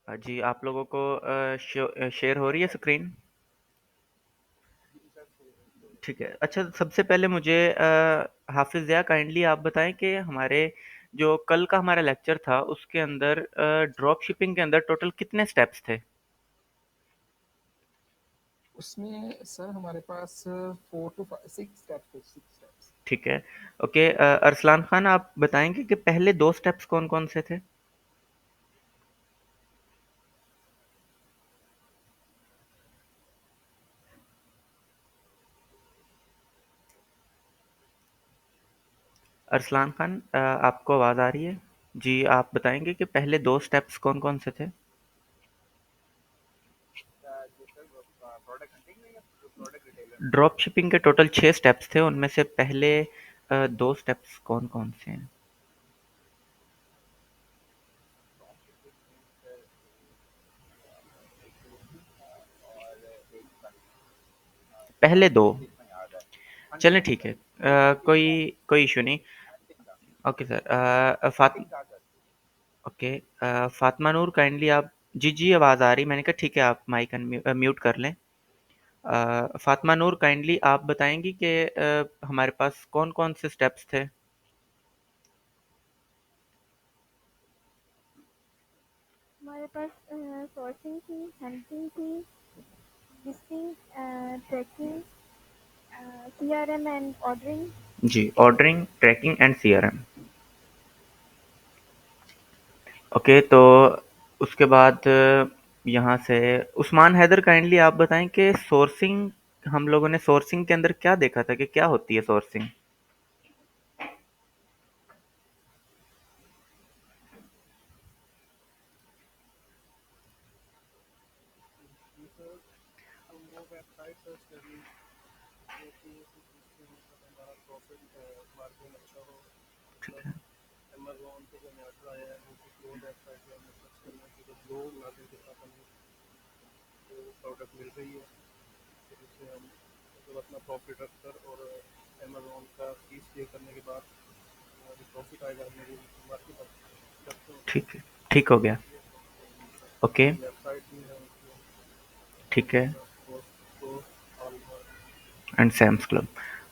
जी, आप लोगों को शेयर हो रही है स्क्रीन? ठीक है। अच्छा, सबसे पहले मुझे हाफ़िज़ या काइंडली आप बताएँ कि हमारे जो कल का हमारा लेक्चर था उसके अंदर ड्रॉप शिपिंग के अंदर टोटल कितने स्टेप्स थे? उसमें सर हमारे पास 4 to 6 स्टेप्स थे, 6 स्टेप्स। ठीक है। ओके, अरसलान खान आप बताएँगे कि पहले 2 स्टेप्स कौन-कौन से थे? अरसलान खान, आपको आवाज़ आ रही है? जी, आप बताएँगे कि पहले 2 स्टेप्स कौन-कौन से थे? ड्रॉप शिपिंग के टोटल 6 स्टेप्स थे, उनमें से पहले 2 स्टेप्स कौन-कौन से हैं? पहले 2। चलें ठीक है। कोई कोई इश्यू नहीं। Okay sir. ओके, फातिमा नूर काइंडली आप जी, जी आवाज़ आ रही, मैंने कहा ठीक है आप माइक म्यूट कर लें। फातिमा नूर काइंडली आप बताएंगी कि हमारे पास कौन-कौन से स्टेप्स थे? हमारे पास सोर्सिंग थी, हंटिंग थी, listing, tracking, CRM and ordering. जी, ordering, tracking and CRM. Okay, तो उसके बाद यहाँ से उस्मान हैदर काइंडली आप बताएं कि सोर्सिंग, हम लोगों ने सोर्सिंग के अंदर क्या देखा था कि क्या होती है सोर्सिंग? तुम वो वेबसाइट सर्च करिए जो कि जिससे मतलब हमारा प्रॉफिट मार्जिन अच्छा हो। ठीक मतलब है। अमेजोन पे जो ऑर्डर आया है वो कुछ लोग वेबसाइट पे हमने सर्च करना है कि जब लोग नाजिल के साथ हमें वो प्रोडक्ट मिल रही है तो जिससे हम मतलब अपना प्रॉफिट रखकर और अमेजोन का फीस पे करने के बाद जो प्रॉफिट आएगा हमने वो मार्केट करते हैं। ठीक है, ठीक हो गया। ओके, वेबसाइट भी है उसको ठीक है। तो all and Sam's Club.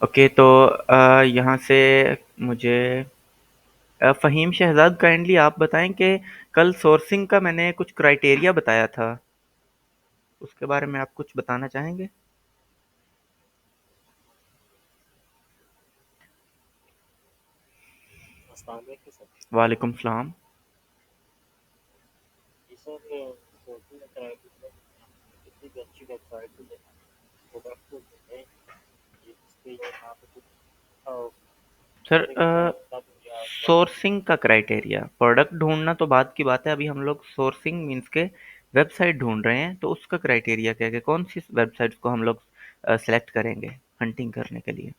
Okay, तो यहाँ से मुझे फ़हीम शहजाद काइंडली आप बताएं कि कल सोर्सिंग का मैंने कुछ क्राइटेरिया बताया था, उसके बारे में आप कुछ बताना चाहेंगे? वालेकुम सलाम। सर, सोर्सिंग का क्राइटेरिया, प्रोडक्ट ढूंढना तो बात की बात है, अभी हम लोग सोर्सिंग मीन्स के वेबसाइट ढूंढ रहे हैं, तो उसका क्राइटेरिया क्या है कि कौन सी वेबसाइट्स को हम लोग सेलेक्ट करेंगे हंटिंग करने के लिए?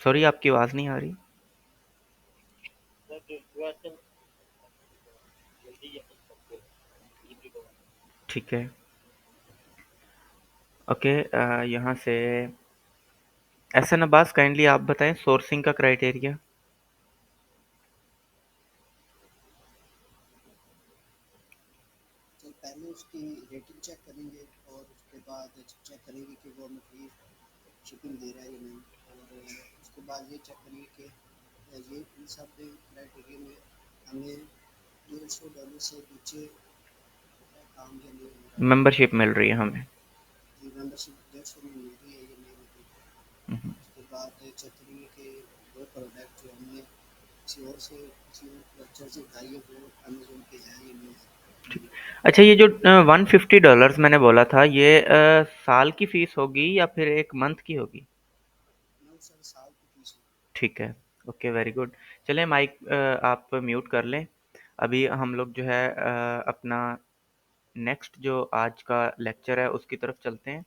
सॉरी, आपकी आवाज़ नहीं आ रही। ठीक है। ओके, यहाँ से एहसन अब्बास काइंडली आप बताएं सोर्सिंग का क्राइटेरिया। तो पहले उसकी रेटिंग चेक करेंगे और उसके बाद चेक करेंगे कि वो हमें फ्री शिपिंग दे रहा है या नहीं, और उसके बाद ये चेक करेंगे कि ये इन सब क्राइटेरिया में हमें $150 से नीचे काम या नहीं हो रहा है। मेंबरशिप मिल रही है हमें। जी, मेंबरशिप 150 में मिल रही है या नहीं मिल रही है। हम्म, उसके बाद चेक करेंगे कि वो प्रोडक्ट जो हमने किसी और से किसी वेबसाइट से उठाई है वो अमेजोन पे है या नहीं है। ठीक। अच्छा, ये जो $150 मैंने बोला था, ये साल की फीस होगी या फिर एक मंथ की होगी? नौ सर साल की फीस होगी। ठीक है। Okay, very good. चलें, माइक आप म्यूट कर लें। अभी हम लोग जो है अपना नेक्स्ट जो आज का लेक्चर है उसकी तरफ चलते हैं।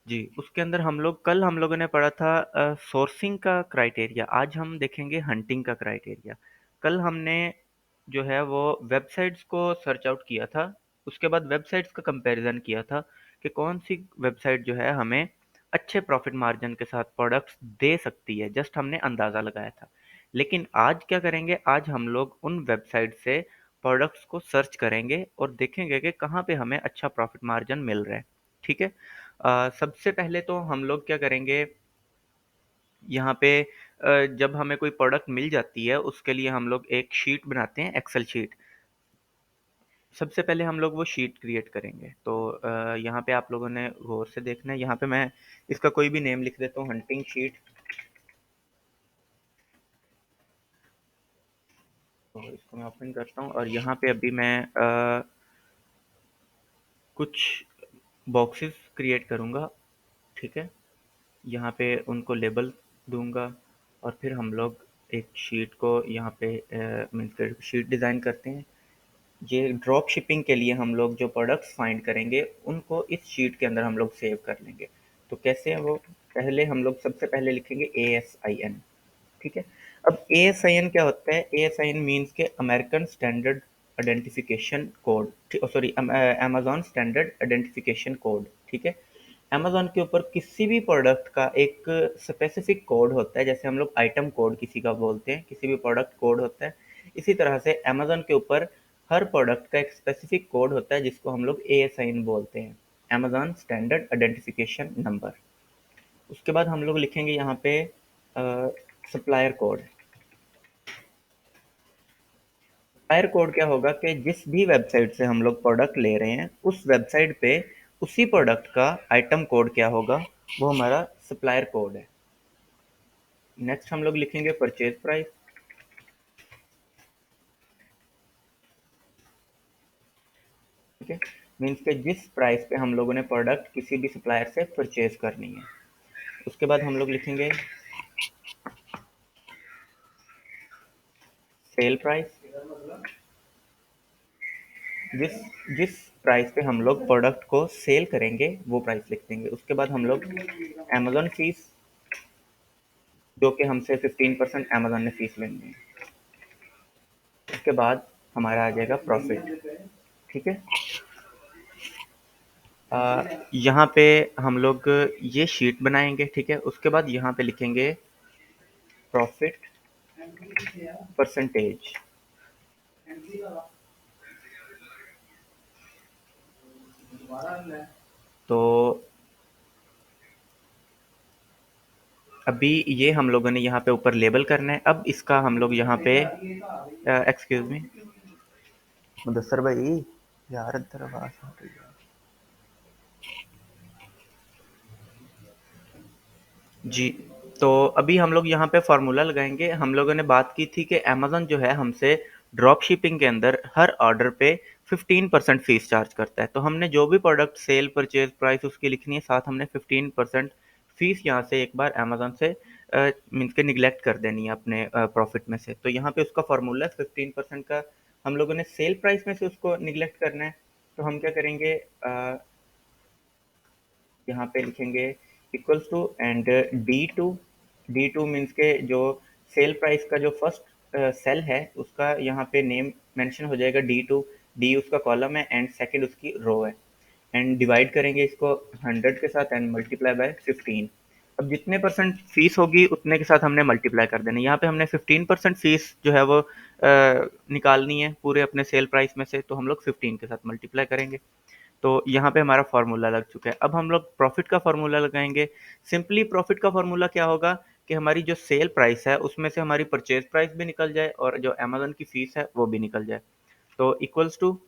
जी, उसके अंदर हम लोगों ने पढ़ा था सोर्सिंग का क्राइटेरिया, आज हम देखेंगे हंटिंग का क्राइटेरिया। कल हमने जो है वो वेबसाइट्स को सर्च आउट किया था, उसके बाद वेबसाइट्स का कंपैरिजन किया था कि कौन सी वेबसाइट जो है हमें अच्छे प्रॉफिट मार्जिन के साथ प्रोडक्ट्स दे सकती है, जस्ट हमने अंदाज़ा लगाया था। लेकिन आज क्या करेंगे, आज हम लोग उन वेबसाइट से प्रोडक्ट्स को सर्च करेंगे और देखेंगे कि कहाँ पे हमें अच्छा प्रॉफिट मार्जिन मिल रहा है। ठीक है। सबसे पहले तो हम लोग क्या करेंगे, यहाँ पे जब हमें कोई प्रोडक्ट मिल जाती है उसके लिए हम लोग एक शीट बनाते हैं, एक्सेल शीट। सबसे पहले हम लोग वो शीट क्रिएट करेंगे। तो यहाँ पे आप लोगों ने गौर से देखना है, यहाँ पे मैं इसका कोई भी नेम लिख देता हूँ, हंटिंग शीट। तो इसको मैं ओपन करता हूँ और यहाँ पे अभी मैं कुछ बॉक्सेस क्रिएट करूँगा। ठीक है। यहाँ पे उनको लेबल दूंगा और फिर हम लोग एक शीट को यहाँ पे मीन्स शीट डिज़ाइन करते हैं। ये ड्रॉप शिपिंग के लिए हम लोग जो प्रोडक्ट्स फाइंड करेंगे उनको इस शीट के अंदर हम लोग सेव कर लेंगे। तो कैसे है वो, पहले हम लोग सबसे पहले लिखेंगे ASIN। ठीक है। अब ASIN क्या होता है, ASIN मीन्स के American standard identification code, sorry Amazon standard identification code. ठीक है। अमेजॉन के ऊपर किसी भी प्रोडक्ट का एक स्पेसिफिक कोड होता है, जैसे हम लोग आइटम कोड किसी का बोलते हैं, किसी भी प्रोडक्ट कोड होता है। इसी तरह से अमेजॉन के ऊपर हर प्रोडक्ट का एक स्पेसिफिक कोड होता है जिसको हम लोग ASIN बोलते हैं, अमेजॉन स्टैंडर्ड आइडेंटिफिकेशन नंबर। उसके बाद हम लोग लिखेंगे यहाँ पे सप्लायर कोड। सप्लायर कोड क्या होगा कि जिस भी वेबसाइट से हम लोग प्रोडक्ट ले रहे हैं उस वेबसाइट पे उसी प्रोडक्ट का आइटम कोड क्या होगा, वो हमारा सप्लायर कोड है। नेक्स्ट हम लोग लिखेंगे परचेज प्राइस। ठीक है। मीन्स के जिस प्राइस पे हम लोगों ने प्रोडक्ट किसी भी सप्लायर से परचेज करनी है। उसके बाद हम लोग लिखेंगे सेल प्राइस। जिस जिस प्राइस पे हम लोग प्रोडक्ट को सेल करेंगे वो प्राइस लिख देंगे। उसके बाद हम लोग अमेजोन फीस, जो कि हमसे 15% अमेजोन ने फीस लेनी है। उसके बाद हमारा आ जाएगा प्रॉफिट। ठीक है। यहाँ पे हम लोग ये शीट बनाएंगे। ठीक है। उसके बाद यहाँ पे लिखेंगे प्रॉफिट परसेंटेज। तो अभी ये हम लोगों ने यहाँ पे ऊपर लेबल करना है। अब इसका हम लोग यहाँ पे एक्सक्यूज मी मुदस्सर भाई, यार अंदर आवाज आ रही है। जी। तो अभी हम लोग यहाँ पे फार्मूला लगाएंगे। हम लोगों ने बात की थी कि अमेजोन जो है हमसे ड्रॉप शिपिंग के अंदर हर ऑर्डर पे 15% फीस चार्ज करता है। तो हमने जो भी प्रोडक्ट सेल परचेज प्राइस उसकी लिखनी है, साथ हमने 15% फीस यहाँ से एक बार अमेजोन से मीन्स के निगलेक्ट कर देनी है अपने प्रॉफिट में से। तो यहाँ पे उसका फार्मूला 15% का हम लोगों ने सेल प्राइस में से उसको निगलेक्ट करना है। तो हम क्या करेंगे, यहाँ पे लिखेंगे equals to and D2। D2 means के जो सेल प्राइस का जो फर्स्ट सेल है उसका यहाँ पे नेम मेंशन हो जाएगा D2। डी उसका कॉलम है एंड सेकंड उसकी रो है। एंड डिवाइड करेंगे इसको 100 के साथ एंड मल्टीप्लाई बाय 15। अब जितने परसेंट फीस होगी उतने के साथ हमने मल्टीप्लाई कर देना। यहाँ पे हमने 15% फीस जो है वो निकालनी है पूरे अपने सेल प्राइस में से, तो हम लोग 15 के साथ मल्टीप्लाई करेंगे। तो यहाँ पे हमारा फार्मूला लग चुका है। अब हम लोग प्रॉफिट का फार्मूला लगाएंगे। सिंपली प्रॉफिट का फार्मूला क्या होगा कि हमारी जो सेल प्राइस है उसमें से हमारी परचेज प्राइस भी निकल जाए और जो अमेजन की फीस है वो भी निकल जाए। तो इक्वल्स टू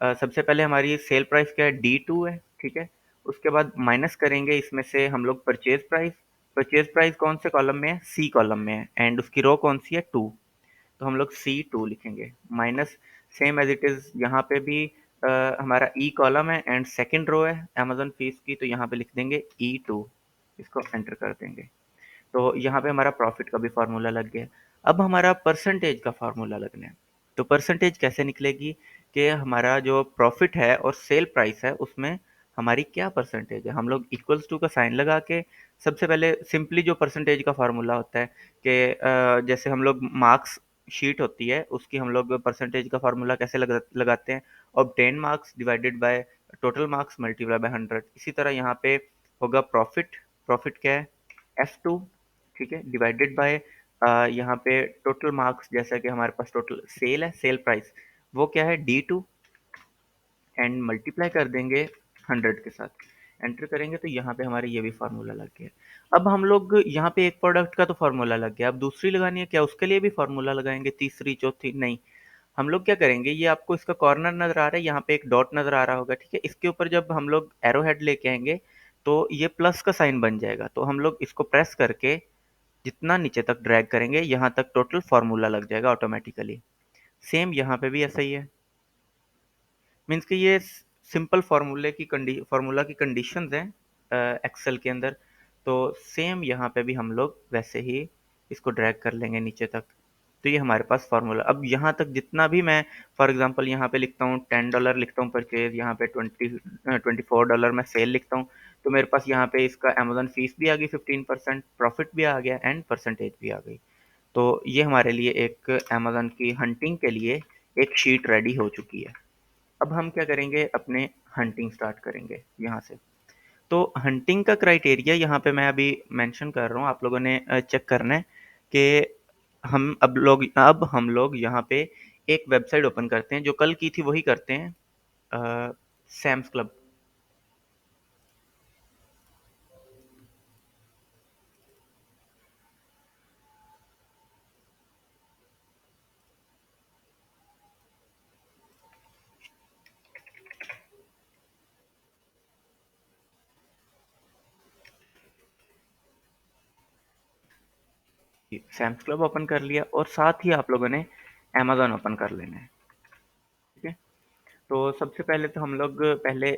सबसे पहले हमारी सेल प्राइस क्या है, D2 है। ठीक है। उसके बाद माइनस करेंगे इसमें से हम लोग परचेज प्राइस। परचेज प्राइस कौन से कॉलम में है, C कॉलम में है एंड उसकी रो कौन सी है, 2। तो हम लोग C2 लिखेंगे minus same as it is यहाँ पे भी हमारा E कॉलम है एंड सेकंड रो है अमेजन फीस की, तो यहाँ पे लिख देंगे E2। इसको एंटर कर देंगे। तो यहाँ पे हमारा प्रॉफिट का भी फार्मूला लग गया। अब हमारा परसेंटेज का फार्मूला लगना है। तो परसेंटेज कैसे निकलेगी कि हमारा जो प्रॉफिट है और सेल प्राइस है उसमें हमारी क्या परसेंटेज है। हम लोग इक्वल्स टू का साइन लगा के सबसे पहले सिंपली जो परसेंटेज का फार्मूला होता है कि जैसे हम लोग मार्क्स शीट होती है उसकी हम लोग परसेंटेज का फार्मूला कैसे लगाते हैं, obtain marks divided by total marks multiply by 100। इसी तरह यहाँ पे होगा प्रॉफिट प्रॉफिट क्या है, F2, ठीक है, डिवाइडेड बाय यहाँ पे टोटल मार्क्स, जैसा कि हमारे पास टोटल सेल है, सेल प्राइस वो क्या है D2, एंड मल्टीप्लाई कर देंगे 100 के साथ, एंटर करेंगे तो यहाँ पे हमारे ये भी फार्मूला लग गया। अब हम लोग यहाँ पे एक प्रोडक्ट का तो फार्मूला लग गया, अब दूसरी लगानी है क्या, उसके लिए भी फार्मूला लगाएंगे, तीसरी चौथी नहीं। हम लोग क्या करेंगे, ये आपको इसका कॉर्नर नजर आ रहा है, यहाँ पे एक डॉट नजर आ रहा होगा, ठीक है, इसके ऊपर जब हम लोग एरो हेड लेके आएंगे तो ये प्लस का साइन बन जाएगा, तो हम लोग इसको प्रेस करके जितना नीचे तक ड्रैग करेंगे यहाँ तक टोटल फार्मूला लग जाएगा ऑटोमेटिकली। सेम यहाँ पे भी ऐसा ही है, मीन्स कि ये सिंपल फार्मूला की कंडीशंस हैं एक्सेल के अंदर, तो सेम यहाँ पे भी हम लोग वैसे ही इसको ड्रैग कर लेंगे नीचे तक, तो ये हमारे पास फार्मूला। अब यहाँ तक जितना भी मैं फॉर एग्जांपल यहाँ पे लिखता हूँ $10 लिखता हूँ परचेज, यहाँ पे $24 मैं सेल लिखता हूँ, तो मेरे पास यहाँ पे इसका अमेजन फीस भी आ गई 15%, प्रॉफिट भी आ गया एंड परसेंटेज भी आ गई। तो ये हमारे लिए एक अमेजन की हंटिंग के लिए एक शीट रेडी हो चुकी है। अब हम क्या करेंगे, अपने हंटिंग स्टार्ट करेंगे यहाँ से। तो हंटिंग का क्राइटेरिया यहाँ पे मैं अभी मेंशन कर रहा हूँ, आप लोगों ने चेक करना है कि अब हम लोग यहाँ पे एक वेबसाइट ओपन करते हैं, जो कल की थी वही करते हैं, Sam's Club. Sam's Club open कर लिया और साथ ही आप लोगों ने अमेजोन ओपन कर लेना है, ठीक है। तो सबसे पहले तो हम लोग पहले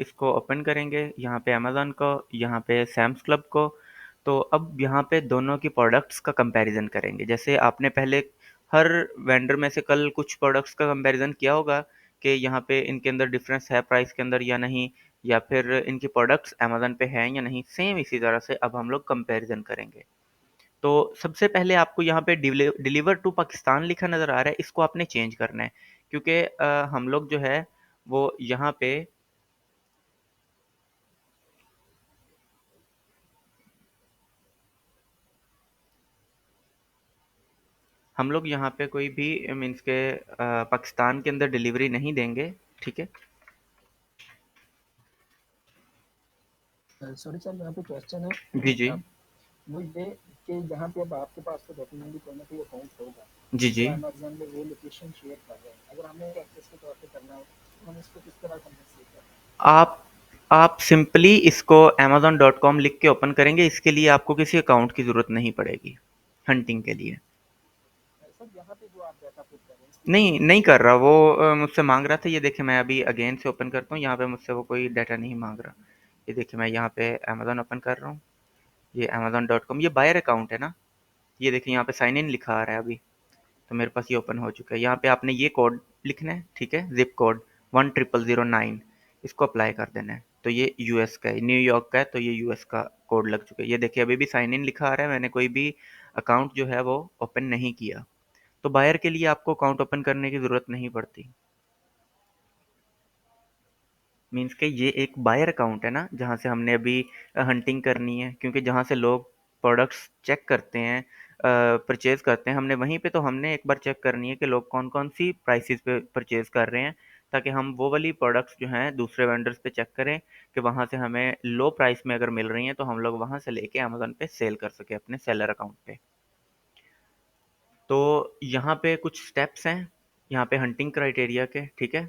इसको ओपन करेंगे, यहाँ पे अमेजोन को, यहाँ पे सैम्स क्लब को। तो अब यहाँ पे दोनों की प्रोडक्ट्स का कंपैरिजन करेंगे, जैसे आपने पहले हर वेंडर में से कल कुछ प्रोडक्ट्स का कंपैरिजन किया होगा कि यहाँ पे इनके अंदर डिफरेंस है प्राइस के अंदर या नहीं, या फिर इनकी प्रोडक्ट्स अमेजोन पे हैं या नहीं, सेम इसी तरह से अब हम लोग कंपैरिजन करेंगे। तो सबसे पहले आपको यहाँ पे डिलीवर टू पाकिस्तान लिखा नज़र आ रहा है, इसको आपने चेंज करना है, क्योंकि हम लोग जो है वो यहाँ पे कोई भी मीन्स के पाकिस्तान के अंदर डिलीवरी नहीं देंगे, ठीक है। सॉरी सर, यहाँ पे क्वेश्चन है जी जी वो ये कि जहाँ पे अब आपके पास तो डेफिनेटली कोई ना कोई अकाउंट होगा, जी जी। तो अमेजन में वो लोकेशन शेयर कर रहे हैं, अगर हमें एक्सेस के तौर पे करना हो तो हम इसको किस तरह कम्पनसेट करें? आप सिंपली इसको amazon.com लिख के ओपन करेंगे, इसके लिए आपको किसी अकाउंट की ज़रूरत नहीं पड़ेगी हंटिंग के लिए। सर यहाँ पे जो आप डाटा पुट कर रहे हैं इसकी नहीं नहीं कर रहा वो, मुझसे मांग रहा था, ये देखिए मैं अभी अगेन से ओपन करता हूँ, यहाँ पे मुझसे वो कोई डाटा नहीं मांग रहा। ये देखिए मैं यहाँ पे अमेजोन ओपन कर रहा हूँ, ये amazon.com, ये बायर अकाउंट है ना, ये देखिए यहाँ पे साइन इन लिखा आ रहा है अभी, तो मेरे पास ये ओपन हो चुका है। यहाँ पे आपने ये कोड लिखना है, ठीक है, जिप कोड 10009, इसको अप्लाई कर देना है। तो ये यूएस का है, न्यूयॉर्क का है, तो ये यूएस का कोड लग चुका है। ये देखिए अभी भी साइन इन लिखा आ रहा है, मैंने कोई भी अकाउंट जो है वो ओपन नहीं किया। तो बायर के लिए आपको अकाउंट ओपन करने की ज़रूरत नहीं पड़ती, मीन्स के ये एक बायर अकाउंट है ना, जहाँ से हमने अभी हंटिंग करनी है, क्योंकि जहाँ से लोग प्रोडक्ट्स चेक करते हैं, परचेज करते हैं, हमने वहीं पे तो हमने एक बार चेक करनी है कि लोग कौन कौन सी प्राइसेस पे परचेज कर रहे हैं, ताकि हम वो वाली प्रोडक्ट्स जो हैं दूसरे वेंडर्स पे चेक करें कि वहाँ से हमें लो प्राइस में अगर मिल रही हैं तो हम लोग वहाँ से लेके अमेजोन पे सेल कर सके अपने सेलर अकाउंट पे। तो यहाँ पे कुछ स्टेप्स हैं यहाँ पे हंटिंग क्राइटेरिया के, ठीक है।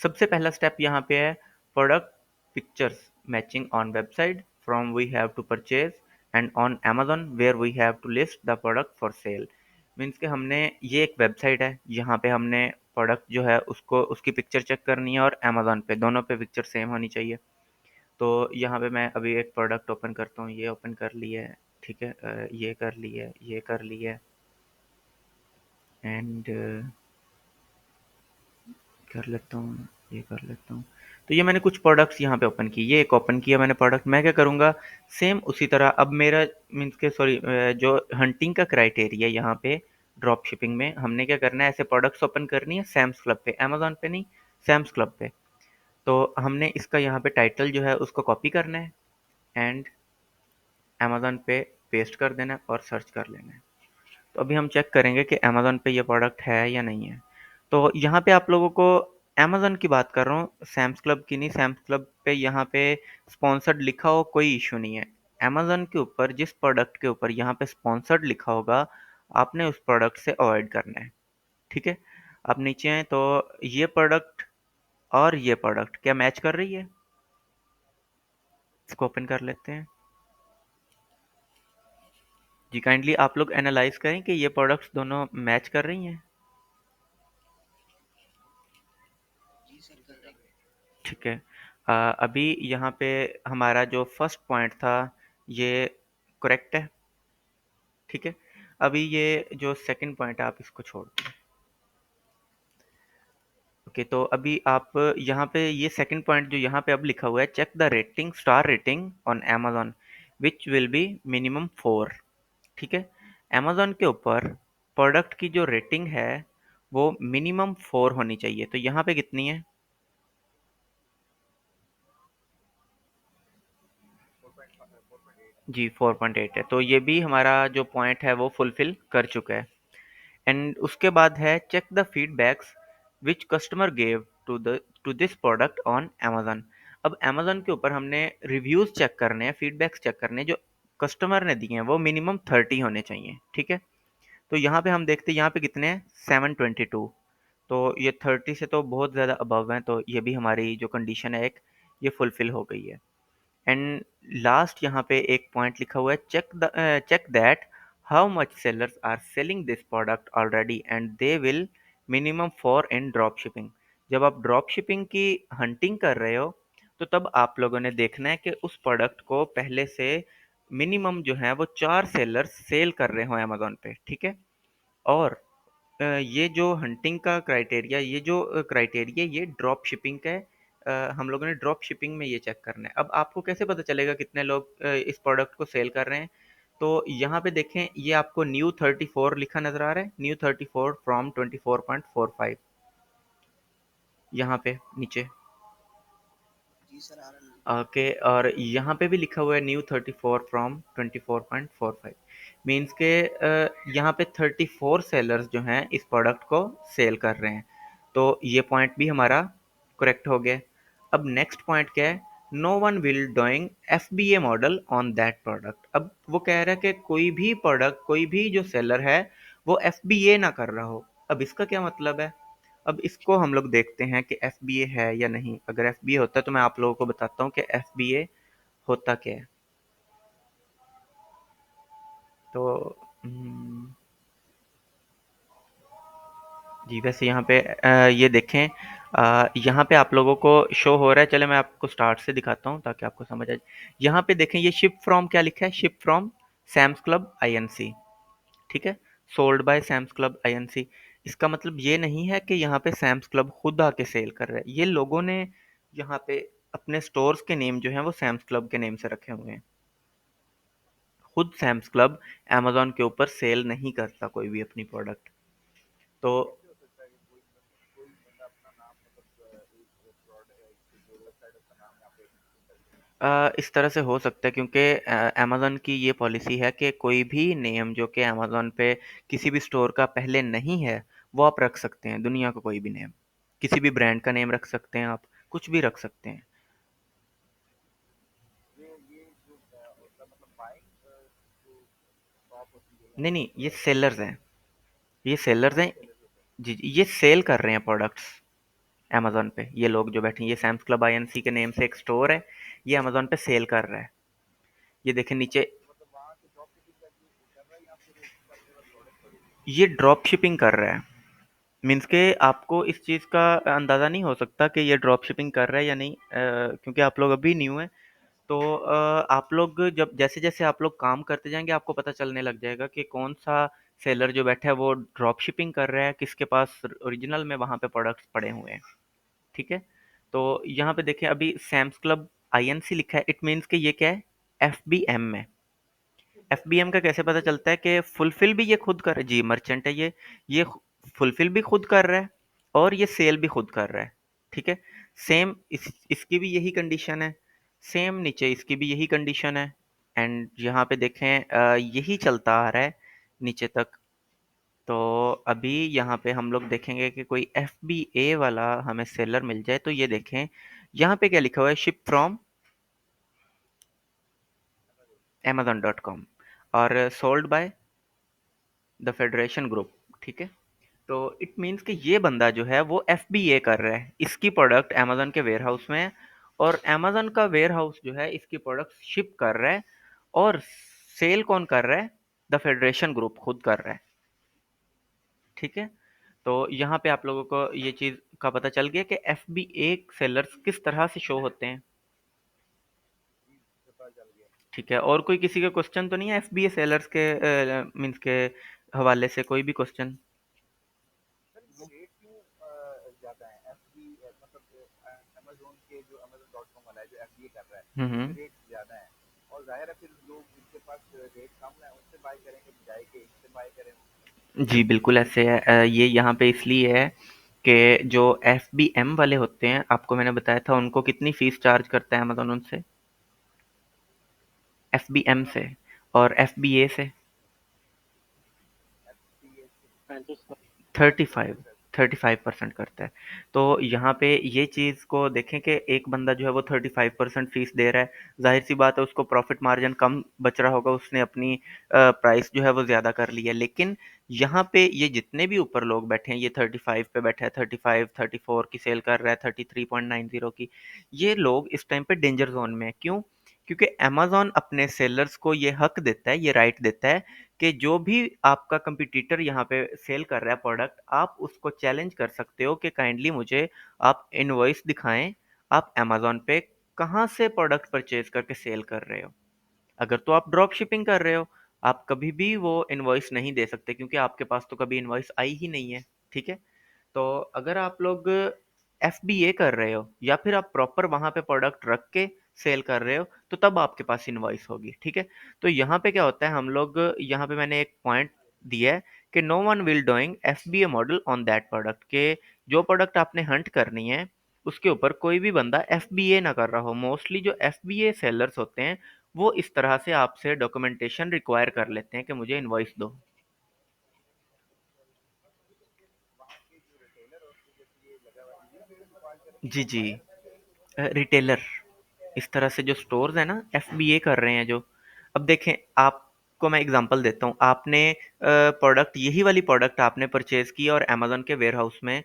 सबसे पहला स्टेप यहाँ पे है product pictures matching on website from we have to purchase and on Amazon where we have to list the product for sale. Means कि हमने ये एक वेबसाइट है, यहाँ पे हमने प्रोडक्ट जो है उसको उसकी पिक्चर चेक करनी है, और अमेजोन पे दोनों पे पिक्चर सेम होनी चाहिए। तो यहाँ पे मैं अभी एक प्रोडक्ट ओपन करता हूँ, ये ओपन कर ली है, ठीक है, ये कर ली है, ये कर ली है, एंड कर लेता हूँ, ये कर लेता हूँ। तो ये मैंने कुछ प्रोडक्ट्स यहाँ पे ओपन की, ये एक ओपन किया मैंने प्रोडक्ट। मैं क्या करूँगा, सेम उसी तरह अब मेरा मीन्स के सॉरी जो हंटिंग का क्राइटेरिया यहाँ पे ड्रॉप शिपिंग में हमने क्या करना है, ऐसे प्रोडक्ट्स ओपन करनी है सैम्स क्लब पे, अमेजोन पे नहीं, सैम्स क्लब पे। तो हमने इसका यहाँ पे टाइटल जो है उसको कॉपी करना है, एंड अमेज़न पे पेस्ट कर देना है और सर्च कर लेना है। तो अभी हम चेक करेंगे कि अमेज़न पे ये प्रोडक्ट है या नहीं है। तो यहाँ पे आप लोगों को अमेज़न की बात कर रहा हूँ, सैम्स क्लब की नहीं। सैम्स क्लब पे यहाँ पे स्पॉन्सर्ड लिखा हो कोई इशू नहीं है। अमेज़न के ऊपर जिस प्रोडक्ट के ऊपर यहाँ पे स्पॉन्सर्ड लिखा होगा, आपने उस प्रोडक्ट से अवॉइड करना है, ठीक है। आप नीचे आए तो ये प्रोडक्ट और ये प्रोडक्ट क्या मैच कर रही है? इसको ओपन कर लेते हैं जी। काइंडली आप लोग एनालाइज करें कि ये प्रोडक्ट्स दोनों मैच कर रही हैं। जी सर कर रही है। ठीक है। अभी यहाँ पे हमारा जो फर्स्ट पॉइंट था ये करेक्ट है, ठीक है। अभी ये जो सेकंड पॉइंट है आप इसको छोड़ दें। ओके, तो अभी आप यहाँ पे ये सेकंड पॉइंट जो यहाँ पे अब लिखा हुआ है, check the rating, star rating on Amazon which will be minimum 4, ठीक है। अमेजोन के ऊपर प्रोडक्ट की जो रेटिंग है वो मिनिमम 4 होनी चाहिए। तो यहाँ पे कितनी है? 4.8। जी 4.8 है। तो ये भी हमारा जो पॉइंट है वो फुलफिल कर चुका है। एंड उसके बाद है check the feedbacks which customer gave to this product on Amazon. अब अमेजन के ऊपर हमने रिव्यूज चेक करने हैं, फीडबैक्स चेक करने हैं, जो कस्टमर ने दिए हैं वो मिनिमम 30 होने चाहिए, ठीक है। तो यहाँ पे हम देखते हैं यहाँ पे कितने हैं, 722। तो ये 30 से तो बहुत ज़्यादा अबव है, तो ये भी हमारी जो कंडीशन है एक, ये फुलफिल हो गई है। एंड लास्ट यहाँ पे एक पॉइंट लिखा हुआ है, check that how much sellers are selling this product already and they will minimum for in drop shipping. जब आप ड्रॉप शिपिंग की हंटिंग कर रहे हो तो तब आप लोगों ने देखना है कि उस प्रोडक्ट को पहले से मिनिमम जो है वो 4 सेलर्स सेल कर रहे हो अमेजोन पे, ठीक है। और ये जो हंटिंग का क्राइटेरिया, ये जो क्राइटेरिया ये ड्रॉप शिपिंग का है। हम लोगों ने ड्रॉप शिपिंग में ये चेक करना है। अब आपको कैसे पता चलेगा कितने लोग इस प्रोडक्ट को सेल कर रहे हैं? तो यहाँ पे देखें, ये आपको न्यू 34 लिखा नजर आ रहा है, न्यू 34 फ्रॉम 24.45, यहाँ पे नीचे। जी सर आ रहा है। ओके, और यहाँ पे भी लिखा हुआ है न्यू 34 फ्रॉम 24.45। मीन्स के यहाँ पे 34 सेलर्स जो हैं इस प्रोडक्ट को सेल कर रहे हैं। तो ये पॉइंट भी हमारा करेक्ट हो गया। अब नेक्स्ट पॉइंट क्या है, no one will doing FBA model on that product. अब वो कह रहा है कि कोई भी प्रोडक्ट, कोई भी जो सेलर है वो FBA ना कर रहा हो। अब इसका क्या मतलब है? अब इसको हम लोग देखते हैं कि FBA है या नहीं। अगर FBA होता है तो मैं आप लोगों को बताता हूँ कि FBA होता क्या है। तो जी, वैसे यहाँ पे ये देखें, यहाँ पे आप लोगों को शो हो रहा है। चले मैं आपको स्टार्ट से दिखाता हूँ ताकि आपको समझ आ जाए। यहाँ पे देखें, ये शिप फ्रॉम क्या लिखा है, ship from Sam's Club INC, ठीक है। Sold by Sam's Club INC। इसका मतलब ये नहीं है कि यहाँ पे सैम्स क्लब खुद आके सेल कर रहा है। ये लोगों ने यहाँ पे अपने स्टोर्स के नेम जो हैं वो सैम्स क्लब के नेम से रखे हुए हैं। खुद सैम्स क्लब अमेजोन के ऊपर सेल नहीं करता कोई भी अपनी प्रोडक्ट। तो ये कैसे हो सकता है कि कोई बंदा अपना नाम मतलब एक प्रोडक्ट जो वेबसाइट है उसका नाम यहाँ पे मेंशन करके? इस तरह से हो सकता है क्योंकि अमेजोन की ये पॉलिसी है कि कोई भी नेम जो कि अमेजोन पे किसी भी स्टोर का पहले नहीं है वो आप रख सकते हैं। दुनिया का कोई भी नेम, किसी भी ब्रांड का नेम रख सकते हैं, आप कुछ भी रख सकते हैं। ये जो होता है मतलब बाइंग जो शॉप होती है नहीं यहाँ नहीं, पे ये सेलर्स हैं, ये सेलर्स हैं। सेलर होते हैं। जी जी, ये सेल कर रहे हैं प्रोडक्ट्स अमेजोन पे। ये लोग जो बैठे हैं, ये सैम्स क्लब INC के नेम से एक स्टोर है, ये अमेजोन पे सेल कर रहा है। ये देखें नीचे, तो मतलब वहाँ से ड्रॉप शिपिंग का ये कर रहा है या फिर उसका अपने पास प्रोडक्ट पड़े हुए ये ड्रॉप शिपिंग कर रहा है। मीन्स के आपको इस चीज़ का अंदाज़ा नहीं हो सकता कि ये ड्रॉप शिपिंग कर रहा है या नहीं, क्योंकि आप लोग अभी न्यू हैं। तो आप लोग जब जैसे जैसे आप लोग काम करते जाएंगे आपको पता चलने लग जाएगा कि कौन सा सेलर जो बैठा है वो ड्रॉप शिपिंग कर रहा है, किसके पास ओरिजिनल में वहाँ पे प्रोडक्ट्स पड़े हुए हैं, ठीक है। तो यहाँ पे देखें, अभी सैम्स क्लब INC लिखा है, इट मीन्स कि ये क्या है, FBM में। FBM का कैसे पता चलता है कि फुलफिल भी ये खुद कर, जी मर्चेंट है ये फुलफिल भी खुद कर रहा है और ये सेल भी खुद कर रहा है, ठीक है। सेम इसकी भी यही कंडीशन है, सेम नीचे इसकी भी यही कंडीशन है। एंड यहाँ पे देखें यही चलता आ रहा है नीचे तक। तो अभी यहाँ पे हम लोग देखेंगे कि कोई FBA वाला हमें सेलर मिल जाए। तो ये देखें यहाँ पे क्या लिखा हुआ है, शिप फ्रॉम amazon.com और sold by the federation group. ठीक है, तो इट मीन्स कि ये बंदा जो है वो FBA कर रहा है, इसकी प्रोडक्ट अमेजन के वेयर हाउस में है और अमेजन का वेयर हाउस जो है इसकी प्रोडक्ट शिप कर रहा है और सेल कौन कर रहा है, द फेडरेशन ग्रुप खुद कर रहा है। ठीक है, तो यहाँ पे आप लोगों को ये चीज़ का पता चल गया कि FBA सेलर्स किस तरह से शो होते हैं। ठीक है, और कोई किसी का क्वेश्चन तो नहीं है FBA सेलर्स के मीन्स के हवाले से, कोई भी क्वेश्चन? सर ये रेट क्यों ज़्यादा है एफबी मतलब अमेजोन के जो amazon.com वाला है जो एफबीए कर रहा है हम्म, रेट ज़्यादा है और जाहिर है फिर लोग जिनके पास रेट कम है उनसे बाय करेंगे बजाय के इनसे बाय करें। जी बिल्कुल ऐसे है। ये यहाँ पे इसलिए है कि जो FBM वाले होते हैं, आपको मैंने बताया था उनको कितनी फीस चार्ज करता है अमेजोन उनसे, FBM से, और FBA से 35 35% करता है। तो यहाँ पे ये चीज़ को देखें कि एक बंदा जो है वो 35% फीस दे रहा है, जाहिर सी बात है उसको प्रॉफिट मार्जिन कम बच रहा होगा, उसने अपनी प्राइस जो है वो ज़्यादा कर ली है। लेकिन यहाँ पे ये जितने भी ऊपर लोग बैठे हैं, ये 35 पे बैठा है, 35 34 की सेल कर रहा है, 33.90 की, ये लोग इस टाइम पे डेंजर जोन में है। क्यों? क्योंकि अमेजोन अपने सेलर्स को ये हक देता है, ये राइट देता है कि जो भी आपका कंपटीटर यहाँ पे सेल कर रहा है प्रोडक्ट, आप उसको चैलेंज कर सकते हो कि काइंडली मुझे आप इनवॉइस दिखाएं, आप अमेजोन पे कहाँ से प्रोडक्ट परचेज करके सेल कर रहे हो। अगर तो आप ड्रॉप शिपिंग कर रहे हो, आप कभी भी वो इनवॉइस नहीं दे सकते क्योंकि आपके पास तो कभी इनवॉइस आई ही नहीं है। ठीक है, तो अगर आप लोग FBA कर रहे हो या फिर आप प्रॉपर वहां पे प्रोडक्ट रख के सेल कर रहे हो, तो तब आपके पास इनवॉइस होगी। ठीक है, तो यहाँ पे क्या होता है, हम लोग यहाँ पे मैंने एक पॉइंट दिया है कि no one will doing FBA model on that product, के जो प्रोडक्ट आपने हंट करनी है उसके ऊपर कोई भी बंदा FBA ना कर रहा हो। मोस्टली जो FBA सेलर्स होते हैं वो इस तरह से आपसे डॉक्यूमेंटेशन रिक्वायर कर लेते हैं कि मुझे इनवॉइस दो। जी जी, रिटेलर, इस तरह से जो स्टोर्स है ना FBA कर रहे हैं जो। अब देखें, आपको मैं एग्जांपल देता हूँ, आपने प्रोडक्ट, यही वाली प्रोडक्ट आपने परचेज की और अमेजोन के वेयर हाउस में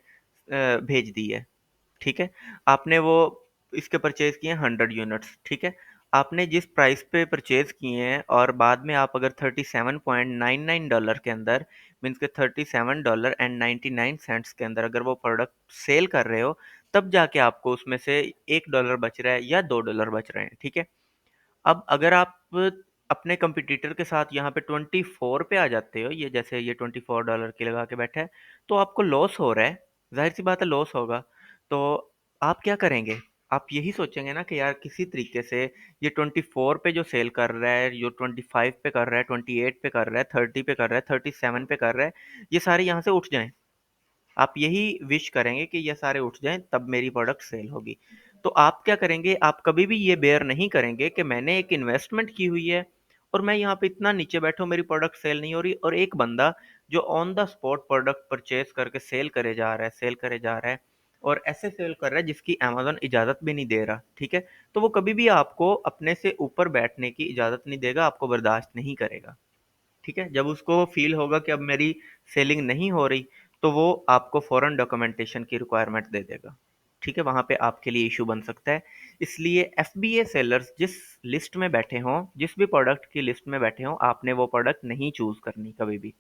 भेज दी है। ठीक है, आपने वो इसके परचेज किए 100 यूनिट्स। ठीक है, आपने जिस प्राइस पे परचेज किए हैं और बाद में आप अगर $37.99 के अंदर, मीन्स के $37.99 के अंदर अगर वो प्रोडक्ट सेल कर रहे हो, तब जाके आपको उसमें से $1 बच रहा है या $2 बच रहे हैं। ठीक है, अब अगर आप अपने कंपटीटर के साथ यहाँ पे 24 पे आ जाते हो, ये जैसे ये $24 की लगा के बैठा है, तो आपको लॉस हो रहा है, जाहिर सी बात है लॉस होगा। तो आप क्या करेंगे, आप यही सोचेंगे ना कि यार किसी तरीके से ये 24 पे जो सेल कर रहा है, जो 25 पे कर रहा है, 28 पे कर रहा है, 30 पे कर रहा है, 37 पे कर रहा है, ये सारे यहाँ से उठ जाएं। आप यही विश करेंगे कि ये सारे उठ जाएं, तब मेरी प्रोडक्ट सेल होगी। तो आप क्या करेंगे, आप कभी भी ये बेयर नहीं करेंगे कि मैंने एक इन्वेस्टमेंट की हुई है और मैं यहाँ पे इतना नीचे बैठा हूँ, मेरी प्रोडक्ट सेल नहीं हो रही, और एक बंदा जो on the spot product purchase करके सेल करे जा रहा है, सेल करे जा रहा है, और ऐसे सेल कर रहा है जिसकी अमेजोन इजाजत भी नहीं दे रहा। ठीक है, तो वो कभी भी आपको अपने से ऊपर बैठने की इजाजत नहीं देगा, आपको बर्दाश्त नहीं करेगा। ठीक है, जब उसको फील होगा कि अब मेरी सेलिंग नहीं हो रही, तो वो आपको फॉरन डॉक्यूमेंटेशन की रिक्वायरमेंट दे देगा। ठीक है, वहां पे आपके लिए इशू बन सकता है। इसलिए FBA सेलर्स जिस लिस्ट में बैठे हों, जिस भी प्रोडक्ट की लिस्ट में बैठे हों, आपने वो प्रोडक्ट नहीं चूज करनी कभी भी।